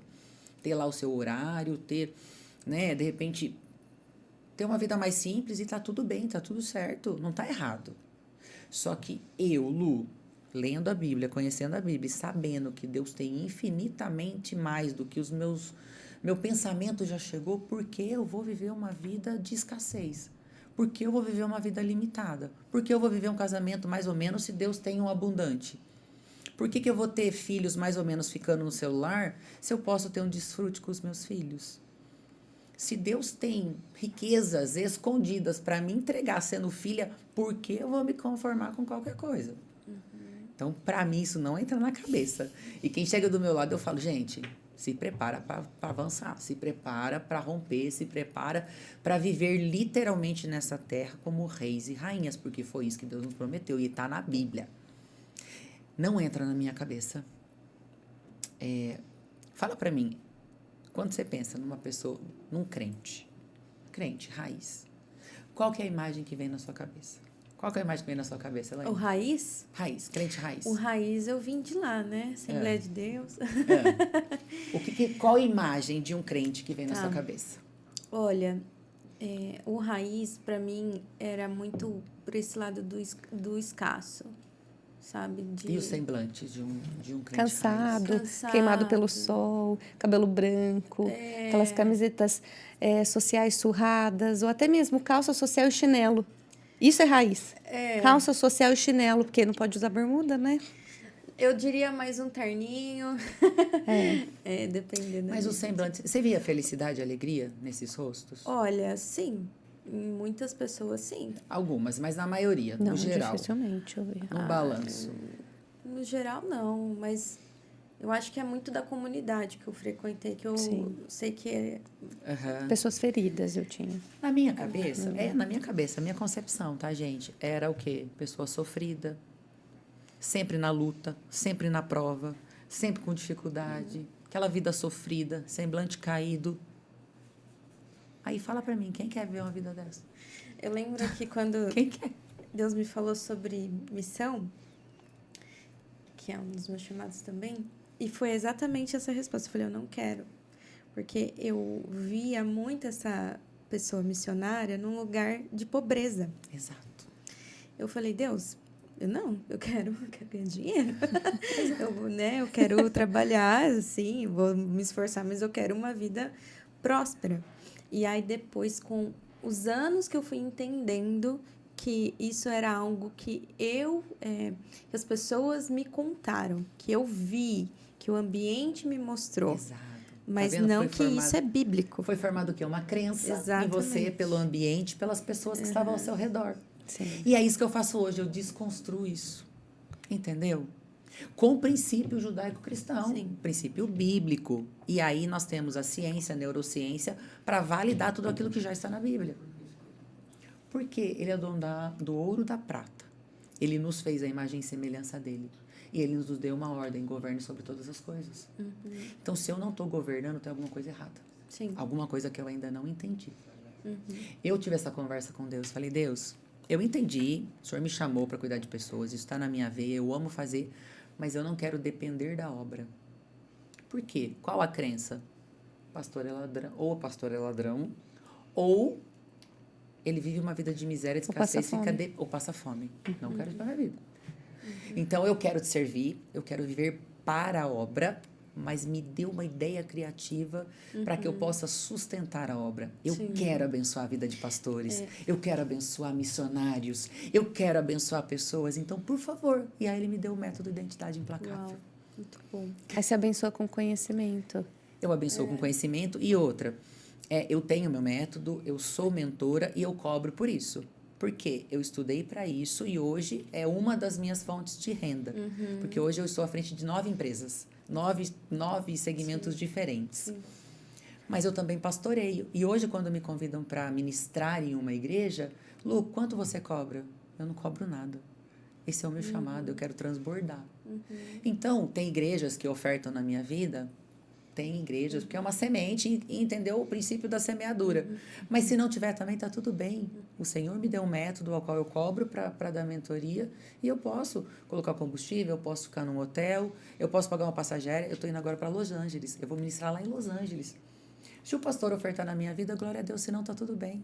Speaker 3: Ter lá o seu horário, ter, né, de repente, ter uma vida mais simples e tá tudo bem, tá tudo certo, não tá errado. Só que eu, Lu, lendo a Bíblia, conhecendo a Bíblia, sabendo que Deus tem infinitamente mais do que meu pensamento já chegou, porque eu vou viver uma vida de escassez? Porque eu vou viver uma vida limitada? Porque eu vou viver um casamento mais ou menos se Deus tem um abundante? Por que eu vou ter filhos mais ou menos ficando no celular se eu posso ter um desfrute com os meus filhos? Se Deus tem riquezas escondidas para me entregar sendo filha, por que eu vou me conformar com qualquer coisa? Então, para mim, isso não entra na cabeça. E quem chega do meu lado, eu falo, gente, se prepara para avançar, se prepara para romper, se prepara para viver literalmente nessa terra como reis e rainhas, porque foi isso que Deus nos prometeu e está na Bíblia. Não entra na minha cabeça. Fala para mim, quando você pensa numa pessoa, num crente, raiz, qual que é a imagem que vem na sua cabeça? Qual que é a imagem que vem na sua cabeça, Elaine?
Speaker 1: O raiz?
Speaker 3: Raiz, crente raiz.
Speaker 1: O raiz eu vim de lá, né? Assembleia de Deus.
Speaker 3: Qual a imagem de um crente que vem na sua cabeça?
Speaker 1: Olha, o raiz, para mim, era muito por esse lado do escasso, sabe?
Speaker 3: E o semblante de um crente
Speaker 2: Cansado,
Speaker 3: raiz?
Speaker 2: queimado pelo sol, cabelo branco, aquelas camisetas sociais surradas, ou até mesmo calça social e chinelo. Isso é raiz. Calça social e chinelo, porque não pode usar bermuda, né?
Speaker 1: Eu diria mais um terninho. Dependendo.
Speaker 3: Mas o semblante... Você via felicidade e alegria nesses rostos?
Speaker 1: Olha, sim. Em muitas pessoas, sim.
Speaker 3: Algumas, mas na maioria,
Speaker 2: Não,
Speaker 3: no geral.
Speaker 2: dificilmente eu vi.
Speaker 3: No balanço.
Speaker 1: No geral, não. Mas eu acho que é muito da comunidade que eu frequentei, que eu sei que é...
Speaker 2: Pessoas feridas eu tinha.
Speaker 3: Na minha cabeça, a minha concepção, tá, gente? Era o quê? Pessoa sofrida, sempre na luta, sempre na prova, sempre com dificuldade, aquela vida sofrida, semblante caído. Aí fala pra mim, quem quer ver uma vida dessa?
Speaker 1: Eu lembro que quando
Speaker 3: Quem quer?
Speaker 1: Deus me falou sobre missão, que é um dos meus chamados também, e foi exatamente essa resposta. Eu falei, eu não quero. Porque eu via muito essa pessoa missionária num lugar de pobreza.
Speaker 3: Exato.
Speaker 1: Eu falei, Deus, eu quero ganhar dinheiro. Eu quero trabalhar, assim, vou me esforçar, mas eu quero uma vida próspera. E aí, depois, com os anos que eu fui entendendo que isso era algo que que as pessoas me contaram, que eu vi, que o ambiente me mostrou.
Speaker 3: Exato.
Speaker 1: Mas
Speaker 3: Tá vendo?
Speaker 1: não
Speaker 3: Foi
Speaker 1: que
Speaker 3: formado-
Speaker 1: isso é bíblico.
Speaker 3: Foi formado o quê? Uma crença em você,
Speaker 1: Exatamente.
Speaker 3: pelo ambiente, pelas pessoas que estavam ao seu redor.
Speaker 2: Sim.
Speaker 3: E é isso que eu faço hoje, eu desconstruo isso. Entendeu? Com o princípio judaico-cristão,
Speaker 1: Sim.
Speaker 3: princípio bíblico. E aí nós temos a ciência, a neurociência, para validar tudo aquilo que já está na Bíblia. Porque ele é dono do ouro e da prata. Ele nos fez a imagem e semelhança dele. E ele nos deu uma ordem, governe sobre todas as coisas. Então, se eu não estou governando, tem alguma coisa errada.
Speaker 1: Sim.
Speaker 3: Alguma coisa que eu ainda não entendi. Eu tive essa conversa com Deus. Falei, Deus, eu entendi, o Senhor me chamou para cuidar de pessoas, isso está na minha veia, eu amo fazer, mas eu não quero depender da obra. Por quê? Qual a crença? Pastor é ladrão, ou o pastor é ladrão, ou ele vive uma vida de miséria, de escassez, ou passa fome. Não quero isso para minha vida. Então, eu quero te servir, eu quero viver para a obra, mas me dê uma ideia criativa para que eu possa sustentar a obra. Eu quero abençoar a vida de pastores, eu quero abençoar missionários, eu quero abençoar pessoas, então, por favor. E aí ele me deu o método Identidade Implacável.
Speaker 1: Uau, muito bom.
Speaker 2: Aí você abençoa com conhecimento.
Speaker 3: Eu abençoo com conhecimento. E outra, eu tenho meu método, eu sou mentora e eu cobro por isso. Porque eu estudei para isso e hoje é uma das minhas fontes de renda. Porque hoje eu estou à frente de 9 empresas, 9 segmentos diferentes. Sim. Mas eu também pastoreio. E hoje, quando me convidam para ministrar em uma igreja, Lu, quanto você cobra? Eu não cobro nada. Esse é o meu chamado, eu quero transbordar. Então, tem igrejas que ofertam na minha vida, tem igrejas, porque é uma semente e entendeu o princípio da semeadura. Mas se não tiver também, está tudo bem. O Senhor me deu um método ao qual eu cobro para dar mentoria e eu posso colocar combustível, eu posso ficar num hotel, eu posso pagar uma passagem aérea. Eu estou indo agora para Los Angeles, eu vou ministrar lá em Los Angeles. Se o pastor ofertar na minha vida, glória a Deus, senão está tudo bem.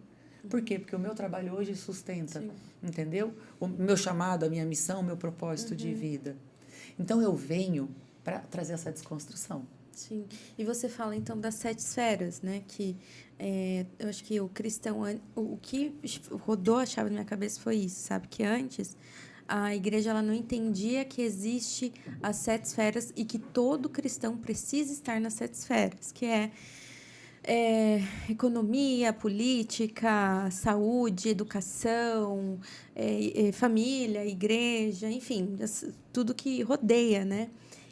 Speaker 3: Por quê? Porque o meu trabalho hoje sustenta, entendeu? O meu chamado, a minha missão, o meu propósito de vida. Então, eu venho para trazer essa desconstrução.
Speaker 1: Sim. E você fala, então, das 7 esferas, né? Que eu acho que o cristão... O que rodou a chave na minha cabeça foi isso, sabe? Que antes, a igreja ela não entendia que existe as 7 esferas e que todo cristão precisa estar nas 7 esferas, que economia, política, saúde, educação, família, igreja, enfim, tudo que rodeia, né?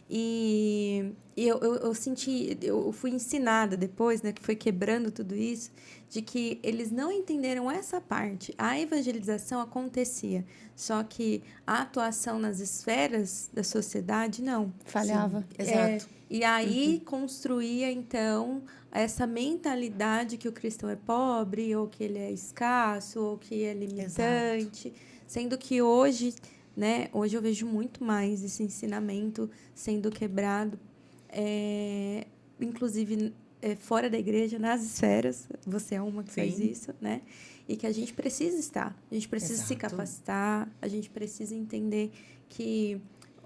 Speaker 1: E eu senti, eu fui ensinada depois, né, que foi quebrando tudo isso, de que eles não entenderam essa parte. A evangelização acontecia, só que a atuação nas esferas da sociedade, não.
Speaker 2: Falhava.
Speaker 3: Exato.
Speaker 1: E aí construía, então, essa mentalidade que o cristão é pobre, ou que ele é escasso, ou que é limitante. Exato. Sendo que hoje, né, hoje eu vejo muito mais esse ensinamento sendo quebrado, inclusive fora da igreja, nas esferas. Você é uma que faz isso, né? E que a gente precisa estar. A gente precisa se capacitar, a gente precisa entender que...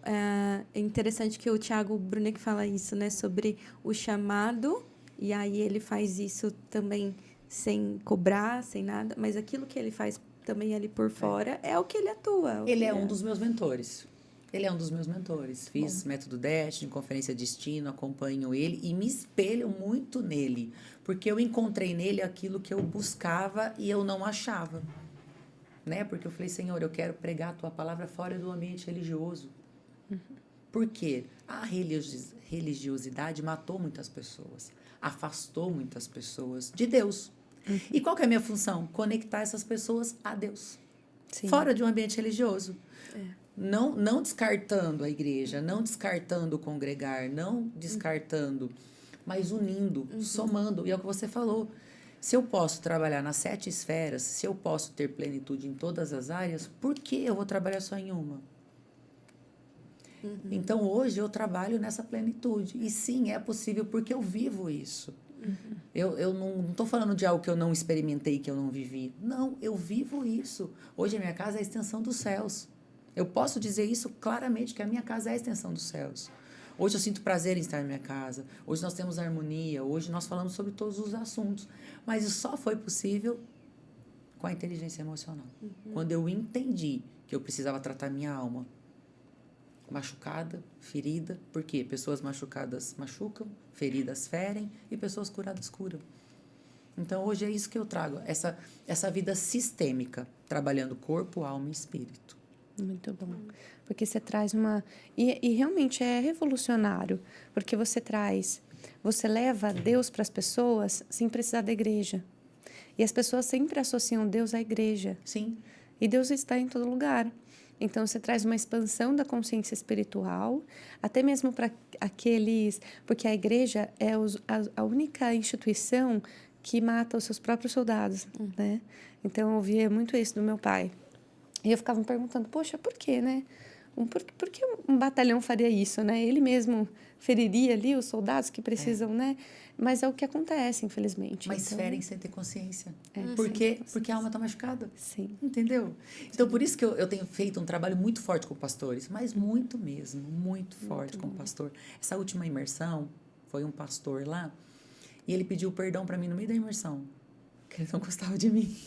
Speaker 1: É interessante que o Tiago Brunet fala isso, né? Sobre o chamado, e aí ele faz isso também sem cobrar, sem nada, mas aquilo que ele faz também ali por fora é o que ele atua.
Speaker 3: Ele é um dos meus mentores. Fiz método Destiny, conferência Destino, acompanho ele e me espelho muito nele, porque eu encontrei nele aquilo que eu buscava e eu não achava, né? Porque eu falei, Senhor, eu quero pregar a tua palavra fora do ambiente religioso. Por quê? A religiosidade matou muitas pessoas, afastou muitas pessoas de Deus. E qual que é a minha função? Conectar essas pessoas a Deus. Sim. Fora de um ambiente religioso. Não descartando a igreja, não descartando o congregar, não descartando, mas unindo, somando. E é o que você falou. Se eu posso trabalhar nas 7 esferas, se eu posso ter plenitude em todas as áreas, por que eu vou trabalhar só em uma? Então, hoje, eu trabalho nessa plenitude. E, sim, é possível porque eu vivo isso. Eu não estou falando de algo que eu não experimentei, que eu não vivi. Não, eu vivo isso. Hoje, a minha casa é a extensão dos céus. Eu posso dizer isso claramente, que a minha casa é a extensão dos céus. Hoje, eu sinto prazer em estar na minha casa. Hoje, nós temos harmonia. Hoje, nós falamos sobre todos os assuntos. Mas isso só foi possível com a inteligência emocional. Quando eu entendi que eu precisava tratar minha alma machucada, ferida. Por quê? Pessoas machucadas machucam, feridas ferem e pessoas curadas curam. Então, hoje é isso que eu trago, essa vida sistêmica, trabalhando corpo, alma e espírito.
Speaker 2: Muito bom. Porque você traz uma... E realmente é revolucionário, porque você leva Deus para as pessoas sem precisar da igreja. E as pessoas sempre associam Deus à igreja.
Speaker 3: Sim.
Speaker 2: E Deus está em todo lugar. Então, você traz uma expansão da consciência espiritual, até mesmo para aqueles... Porque a igreja é a única instituição que mata os seus próprios soldados, né? Então, eu ouvia muito isso do meu pai. E eu ficava me perguntando, poxa, por quê, né? Por que um batalhão faria isso, né? Ele mesmo feriria ali os soldados que precisam, né? Mas é o que acontece, infelizmente.
Speaker 3: Mas
Speaker 2: então,
Speaker 3: ferem sem ter consciência.
Speaker 2: Sem ter
Speaker 3: Porque a alma está machucada.
Speaker 2: Sim.
Speaker 3: Entendeu? Então, por isso que eu tenho feito um trabalho muito forte com pastores, mas muito mesmo, muito forte com o pastor. Essa última imersão, foi um pastor lá, e ele pediu perdão para mim no meio da imersão, que ele não gostava de mim.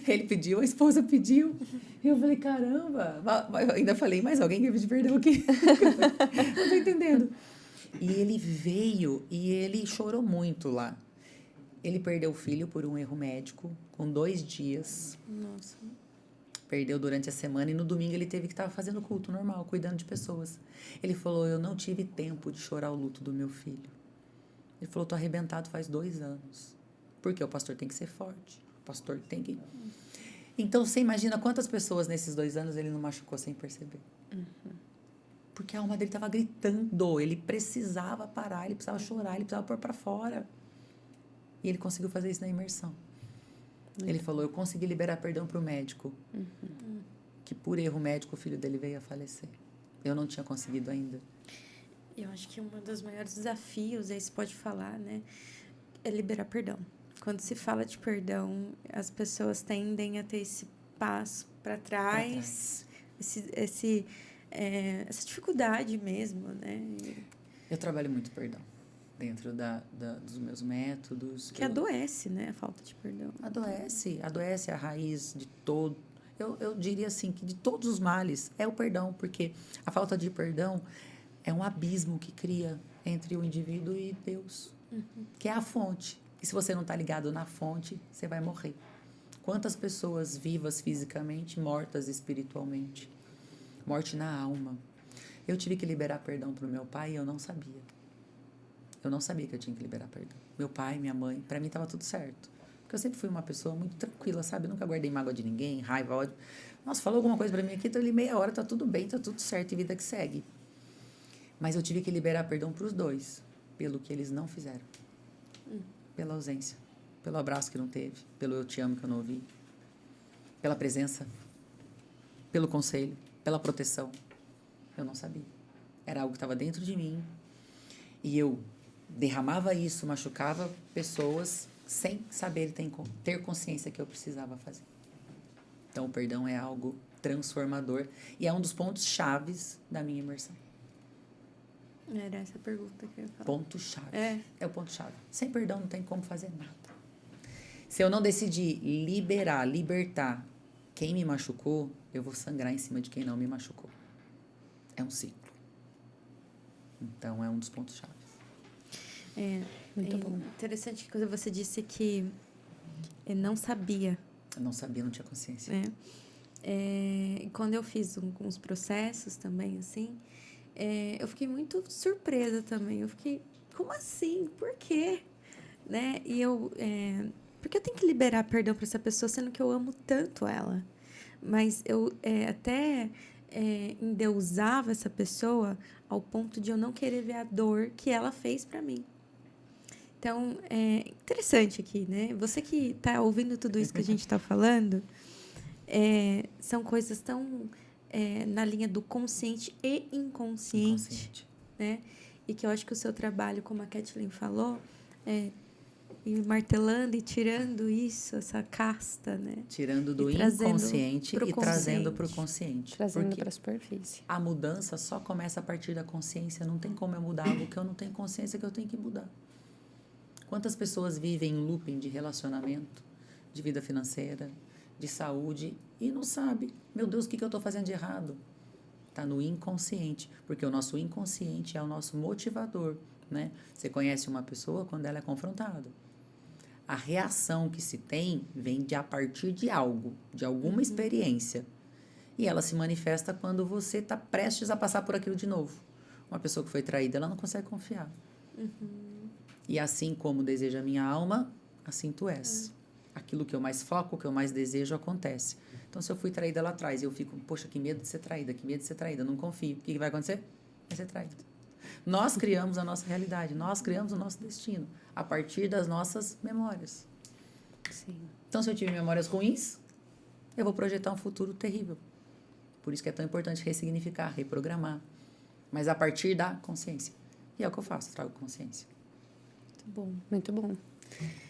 Speaker 3: Ele pediu, a esposa pediu. E eu falei, caramba. Eu ainda falei, mas alguém quer pedir perdão aqui? Não tô entendendo. E ele veio e ele chorou muito lá. Ele perdeu o filho por um erro médico, com 2 dias.
Speaker 1: Nossa.
Speaker 3: Perdeu durante a semana e no domingo ele teve que estar fazendo culto normal, cuidando de pessoas. Ele falou, eu não tive tempo de chorar o luto do meu filho. Ele falou, tô arrebentado faz 2 anos. Porque o pastor tem que ser forte. O pastor tem que... Então, você imagina quantas pessoas nesses 2 anos ele não machucou sem perceber. Porque a alma dele estava gritando. Ele precisava parar, ele precisava chorar, ele precisava pôr para fora. E ele conseguiu fazer isso na imersão. Ele falou, eu consegui liberar perdão para o médico. Que por erro médico o filho dele veio a falecer. Eu não tinha conseguido ainda.
Speaker 1: Eu acho que um dos maiores desafios, aí você pode falar, né? É liberar perdão. Quando se fala de perdão, as pessoas tendem a ter esse passo para trás, essa dificuldade mesmo, né?
Speaker 3: Eu trabalho muito perdão dentro dos meus métodos.
Speaker 1: Que adoece, né? A falta de perdão.
Speaker 3: Adoece a raiz de todo. Eu diria assim, que de todos os males é o perdão, porque a falta de perdão é um abismo que cria entre o indivíduo e Deus, que é a fonte. E se você não está ligado na fonte, você vai morrer. Quantas pessoas vivas fisicamente, mortas espiritualmente? Morte na alma. Eu tive que liberar perdão para o meu pai e eu não sabia. Eu não sabia que eu tinha que liberar perdão. Meu pai, minha mãe, para mim estava tudo certo. Porque eu sempre fui uma pessoa muito tranquila, sabe? Eu nunca guardei mágoa de ninguém, raiva, ódio. Nossa, falou alguma coisa para mim aqui, então ali meia hora, tá tudo bem, tá tudo certo e vida que segue. Mas eu tive que liberar perdão para os 2, pelo que eles não fizeram. Pela ausência, pelo abraço que não teve, pelo eu te amo que eu não ouvi, pela presença, pelo conselho, pela proteção. Eu não sabia. Era algo que estava dentro de mim e eu derramava isso, machucava pessoas sem saber ter consciência que eu precisava fazer. Então, o perdão é algo transformador e é um dos pontos chaves da minha imersão.
Speaker 1: Era essa a pergunta que eu ia falar.
Speaker 3: Ponto-chave. É o ponto-chave. Sem perdão não tem como fazer nada. Se eu não decidir libertar quem me machucou, eu vou sangrar em cima de quem não me machucou. É um ciclo. Então, é um dos pontos-chave.
Speaker 2: Muito bom.
Speaker 1: Interessante que você disse que não sabia.
Speaker 3: Eu não sabia, não tinha consciência.
Speaker 1: E quando eu fiz uns processos também, assim... eu fiquei muito surpresa também. Eu fiquei, como assim? Por quê? Né? E porque eu tenho que liberar perdão para essa pessoa, sendo que eu amo tanto ela. Mas eu até endeusava essa pessoa ao ponto de eu não querer ver a dor que ela fez para mim. Então, é interessante aqui, né? Você que está ouvindo tudo isso que a gente está falando, são coisas tão... na linha do consciente e inconsciente. Né? E que eu acho que o seu trabalho, como a Kathleen falou, e martelando e tirando isso, essa casta, né?
Speaker 3: Tirando do inconsciente e trazendo para o consciente.
Speaker 2: Trazendo para a superfície.
Speaker 3: A mudança só começa a partir da consciência. Não tem como eu mudar algo que eu não tenho consciência que eu tenho que mudar. Quantas pessoas vivem em looping de relacionamento, de vida financeira, de saúde e não sabe, meu Deus, o que eu estou fazendo de errado? Está no inconsciente, porque o nosso inconsciente é o nosso motivador, né? Você conhece uma pessoa quando ela é confrontada. A reação que se tem vem a partir de algo, de alguma experiência. E ela se manifesta quando você está prestes a passar por aquilo de novo. Uma pessoa que foi traída, ela não consegue confiar. E assim como deseja a minha alma, assim tu és. Aquilo que eu mais foco, o que eu mais desejo, acontece. Então, se eu fui traída lá atrás, eu fico, poxa, que medo de ser traída, que medo de ser traída, não confio. O que vai acontecer? Vai ser traído. Nós criamos a nossa realidade, nós criamos o nosso destino a partir das nossas memórias.
Speaker 2: Sim.
Speaker 3: Então, se eu tive memórias ruins, eu vou projetar um futuro terrível. Por isso que é tão importante ressignificar, reprogramar. Mas a partir da consciência. E é o que eu faço, trago consciência.
Speaker 2: Muito bom, muito bom.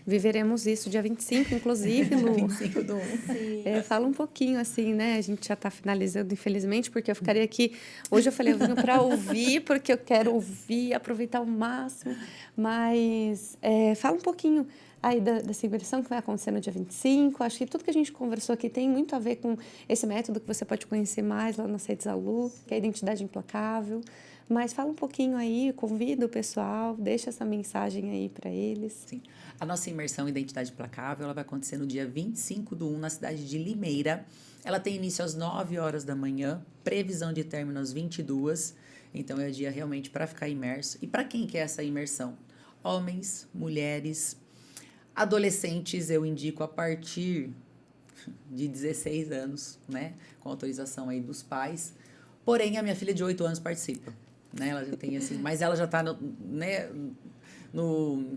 Speaker 2: Viveremos isso dia 25, inclusive, Lu.
Speaker 3: 25 do 1.
Speaker 2: Fala um pouquinho, assim, né? A gente já está finalizando, infelizmente, porque eu ficaria aqui... Hoje eu falei, eu vim para ouvir, porque eu quero ouvir, aproveitar ao máximo. Mas fala um pouquinho aí dessa imersão que vai acontecer no dia 25. Acho que tudo que a gente conversou aqui tem muito a ver com esse método que você pode conhecer mais lá nas redes da Lu, que é a Identidade Implacável. Mas fala um pouquinho aí, convida o pessoal, deixa essa mensagem aí para eles.
Speaker 3: Sim. A nossa imersão Identidade Implacável, ela vai acontecer no dia 25 do 1, na cidade de Limeira. Ela tem início às 9 horas da manhã, previsão de término às 22. Então, é o dia realmente para ficar imerso. E para quem quer essa imersão? Homens, mulheres, adolescentes, eu indico a partir de 16 anos, né? Com autorização aí dos pais. Porém, a minha filha de 8 anos participa. Né? Ela já tem assim, mas ela já está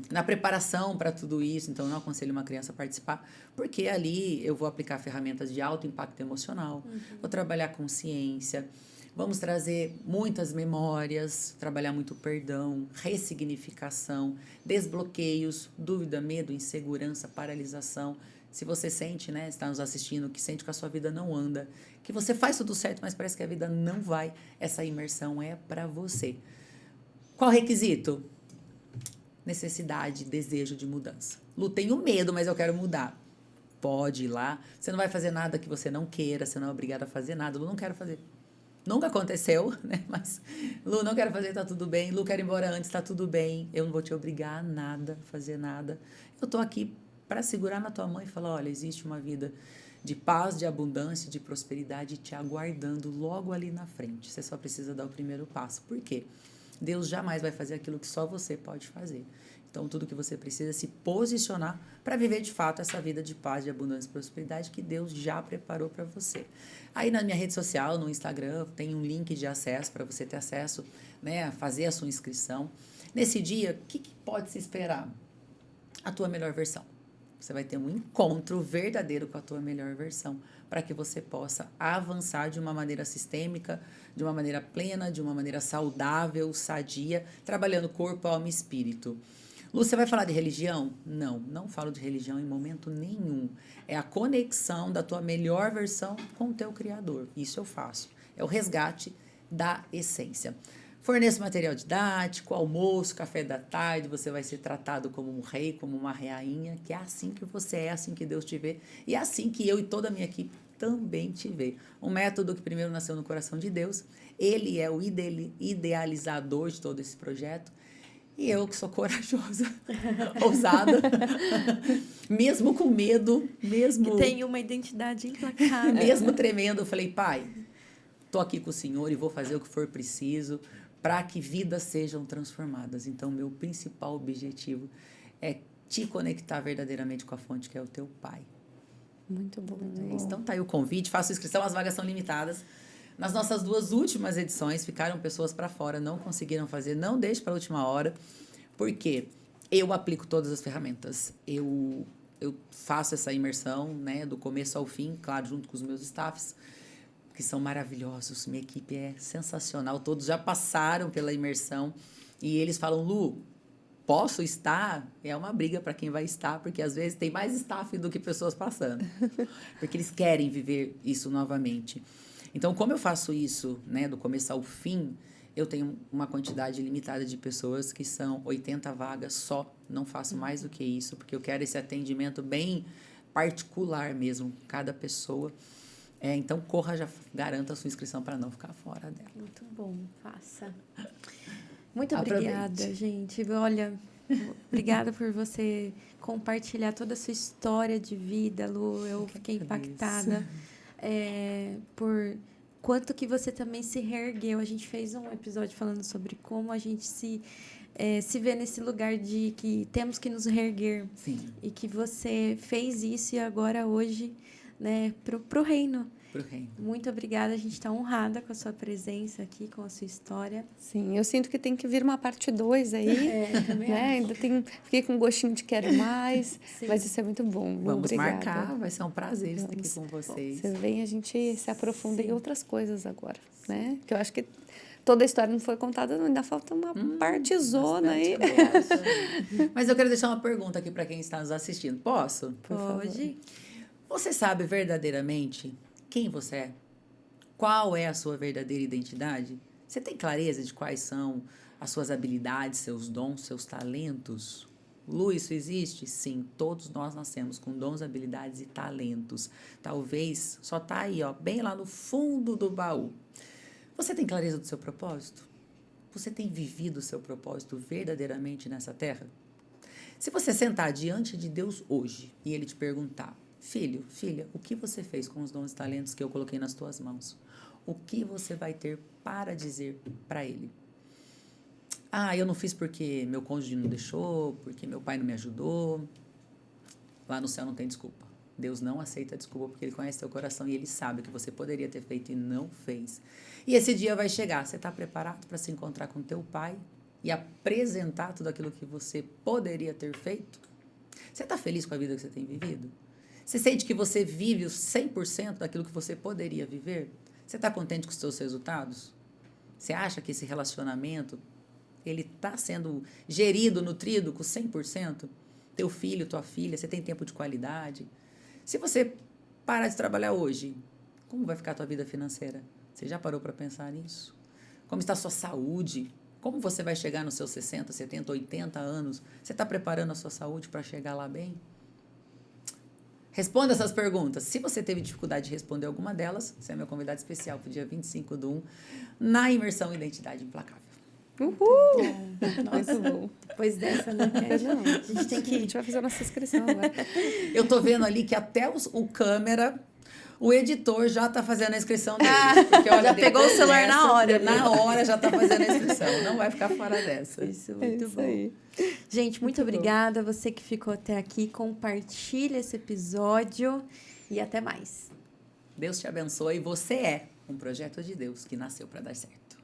Speaker 3: na preparação para tudo isso, então eu não aconselho uma criança a participar, porque ali eu vou aplicar ferramentas de alto impacto emocional, vou trabalhar consciência, vamos trazer muitas memórias, trabalhar muito perdão, ressignificação, desbloqueios, dúvida, medo, insegurança, paralisação. Se você sente, né, está nos assistindo, que sente que a sua vida não anda, que você faz tudo certo, mas parece que a vida não vai, essa imersão é para você. Qual requisito? Necessidade, desejo de mudança. Lu, tenho medo, mas eu quero mudar. Pode ir lá. Você não vai fazer nada que você não queira, você não é obrigada a fazer nada. Lu, não quero fazer. Nunca aconteceu, né? Mas, Lu, não quero fazer, tá tudo bem. Lu, quero ir embora antes, tá tudo bem. Eu não vou te obrigar a nada, fazer nada. Eu tô aqui para segurar na tua mão e falar, olha, existe uma vida de paz, de abundância, de prosperidade te aguardando logo ali na frente. Você só precisa dar o primeiro passo. Por quê? Deus jamais vai fazer aquilo que só você pode fazer. Então, tudo que você precisa é se posicionar para viver, de fato, essa vida de paz, de abundância e prosperidade que Deus já preparou para você. Aí, na minha rede social, no Instagram, tem um link de acesso para você ter acesso, né, a fazer a sua inscrição. Nesse dia, o que pode se esperar? A tua melhor versão. Você vai ter um encontro verdadeiro com a tua melhor versão, para que você possa avançar de uma maneira sistêmica, de uma maneira plena, de uma maneira saudável, sadia, trabalhando corpo, alma e espírito. Lu, você vai falar de religião? Não, não falo de religião em momento nenhum. É a conexão da tua melhor versão com o teu Criador. Isso eu faço. É o resgate da essência. Forneço material didático, almoço, café da tarde, você vai ser tratado como um rei, como uma rainha, que é assim que você é, assim que Deus te vê, e é assim que eu e toda a minha equipe também te vê. Um método que primeiro nasceu no coração de Deus, ele é o idealizador de todo esse projeto, e eu que sou corajosa, ousada, mesmo com medo, mesmo...
Speaker 1: Que tem uma identidade implacável.
Speaker 3: Mesmo tremendo, eu falei, pai, tô aqui com o Senhor e vou fazer o que for preciso para que vidas sejam transformadas. Então, meu principal objetivo é te conectar verdadeiramente com a fonte, que é o teu Pai.
Speaker 2: Muito bom.
Speaker 3: Então, tá aí o convite, faço inscrição, as vagas são limitadas. Nas nossas 2 últimas edições, ficaram pessoas para fora, não conseguiram fazer, não deixe para a última hora, porque eu aplico todas as ferramentas. Eu faço essa imersão, né, do começo ao fim, claro, junto com os meus staffs, que são maravilhosos, minha equipe é sensacional, todos já passaram pela imersão e eles falam, Lu, posso estar? É uma briga para quem vai estar, porque às vezes tem mais staff do que pessoas passando, porque eles querem viver isso novamente. Então, como eu faço isso, né, do começo ao fim, eu tenho uma quantidade limitada de pessoas, que são 80 vagas só, não faço mais do que isso, porque eu quero esse atendimento bem particular mesmo, cada pessoa. Então, corra, já garanta a sua inscrição para não ficar fora dela.
Speaker 1: Muito bom, faça. Muito
Speaker 3: Aproveite.
Speaker 1: obrigada, gente. Olha, obrigada por você compartilhar toda a sua história de vida, Lu. Eu fiquei impactada por quanto que você também se reergueu. A gente fez um episódio falando sobre como a gente se vê nesse lugar de que temos que nos reerguer.
Speaker 3: Sim.
Speaker 1: E que você fez isso e agora, hoje, né, pro reino.
Speaker 3: Pro reino.
Speaker 1: Muito obrigada, a gente está honrada com a sua presença aqui, com a sua história.
Speaker 2: Sim, eu sinto que tem que vir uma parte 2 aí.
Speaker 1: Também
Speaker 2: Né?
Speaker 1: acho.
Speaker 2: Ainda fiquei com gostinho de quero mais,
Speaker 1: Sim.
Speaker 2: mas isso é muito bom.
Speaker 3: Vamos
Speaker 2: Obrigada.
Speaker 3: marcar, vai ser um prazer estar aqui com vocês.
Speaker 2: Você vem, a gente se aprofunda
Speaker 1: Sim.
Speaker 2: em outras coisas agora, né? Que eu acho que toda a história não foi contada, ainda falta uma partezona aí.
Speaker 3: Mas eu quero deixar uma pergunta aqui para quem está nos assistindo. Posso?
Speaker 2: Por favor.
Speaker 1: Pode.
Speaker 3: Você sabe verdadeiramente quem você é? Qual é a sua verdadeira identidade? Você tem clareza de quais são as suas habilidades, seus dons, seus talentos? Lu, isso existe? Sim, todos nós nascemos com dons, habilidades e talentos. Talvez só tá aí, ó, bem lá no fundo do baú. Você tem clareza do seu propósito? Você tem vivido o seu propósito verdadeiramente nessa terra? Se você sentar diante de Deus hoje e Ele te perguntar, filho, filha, o que você fez com os dons e talentos que eu coloquei nas tuas mãos? O que você vai ter para dizer para Ele? Ah, eu não fiz porque meu cônjuge não deixou, porque meu pai não me ajudou. Lá no céu não tem desculpa. Deus não aceita desculpa porque Ele conhece teu coração e Ele sabe o que você poderia ter feito e não fez. E esse dia vai chegar. Você está preparado para se encontrar com teu pai e apresentar tudo aquilo que você poderia ter feito? Você está feliz com a vida que você tem vivido? Você sente que você vive os 100% daquilo que você poderia viver? Você está contente com os seus resultados? Você acha que esse relacionamento ele está sendo gerido, nutrido com 100%? Teu filho, tua filha, você tem tempo de qualidade? Se você parar de trabalhar hoje, como vai ficar a tua vida financeira? Você já parou para pensar nisso? Como está a sua saúde? Como você vai chegar nos seus 60, 70, 80 anos? Você está preparando a sua saúde para chegar lá bem? Responda essas perguntas. Se você teve dificuldade de responder alguma delas, você é meu convidado especial para o dia 25/1 na imersão Identidade Implacável.
Speaker 2: Uhul!
Speaker 1: Nossa,
Speaker 2: Muito bom.
Speaker 1: depois dessa, né?
Speaker 2: A
Speaker 1: gente tem que-
Speaker 2: A gente vai fazer a nossa inscrição agora.
Speaker 3: Eu tô vendo ali que até o câmera, o editor já tá fazendo a inscrição dele. Porque, olha,
Speaker 1: Já pegou o
Speaker 3: depois
Speaker 1: celular na hora,
Speaker 3: Na hora já tá fazendo a inscrição. Não vai ficar fora dessa.
Speaker 1: Isso,
Speaker 2: É
Speaker 1: muito
Speaker 2: isso
Speaker 1: bom.
Speaker 2: aí.
Speaker 1: Gente, muito
Speaker 2: Muito
Speaker 1: obrigada. Você que ficou até aqui, compartilha esse episódio e até mais.
Speaker 3: Deus te abençoe. Você é um projeto de Deus que nasceu para dar certo.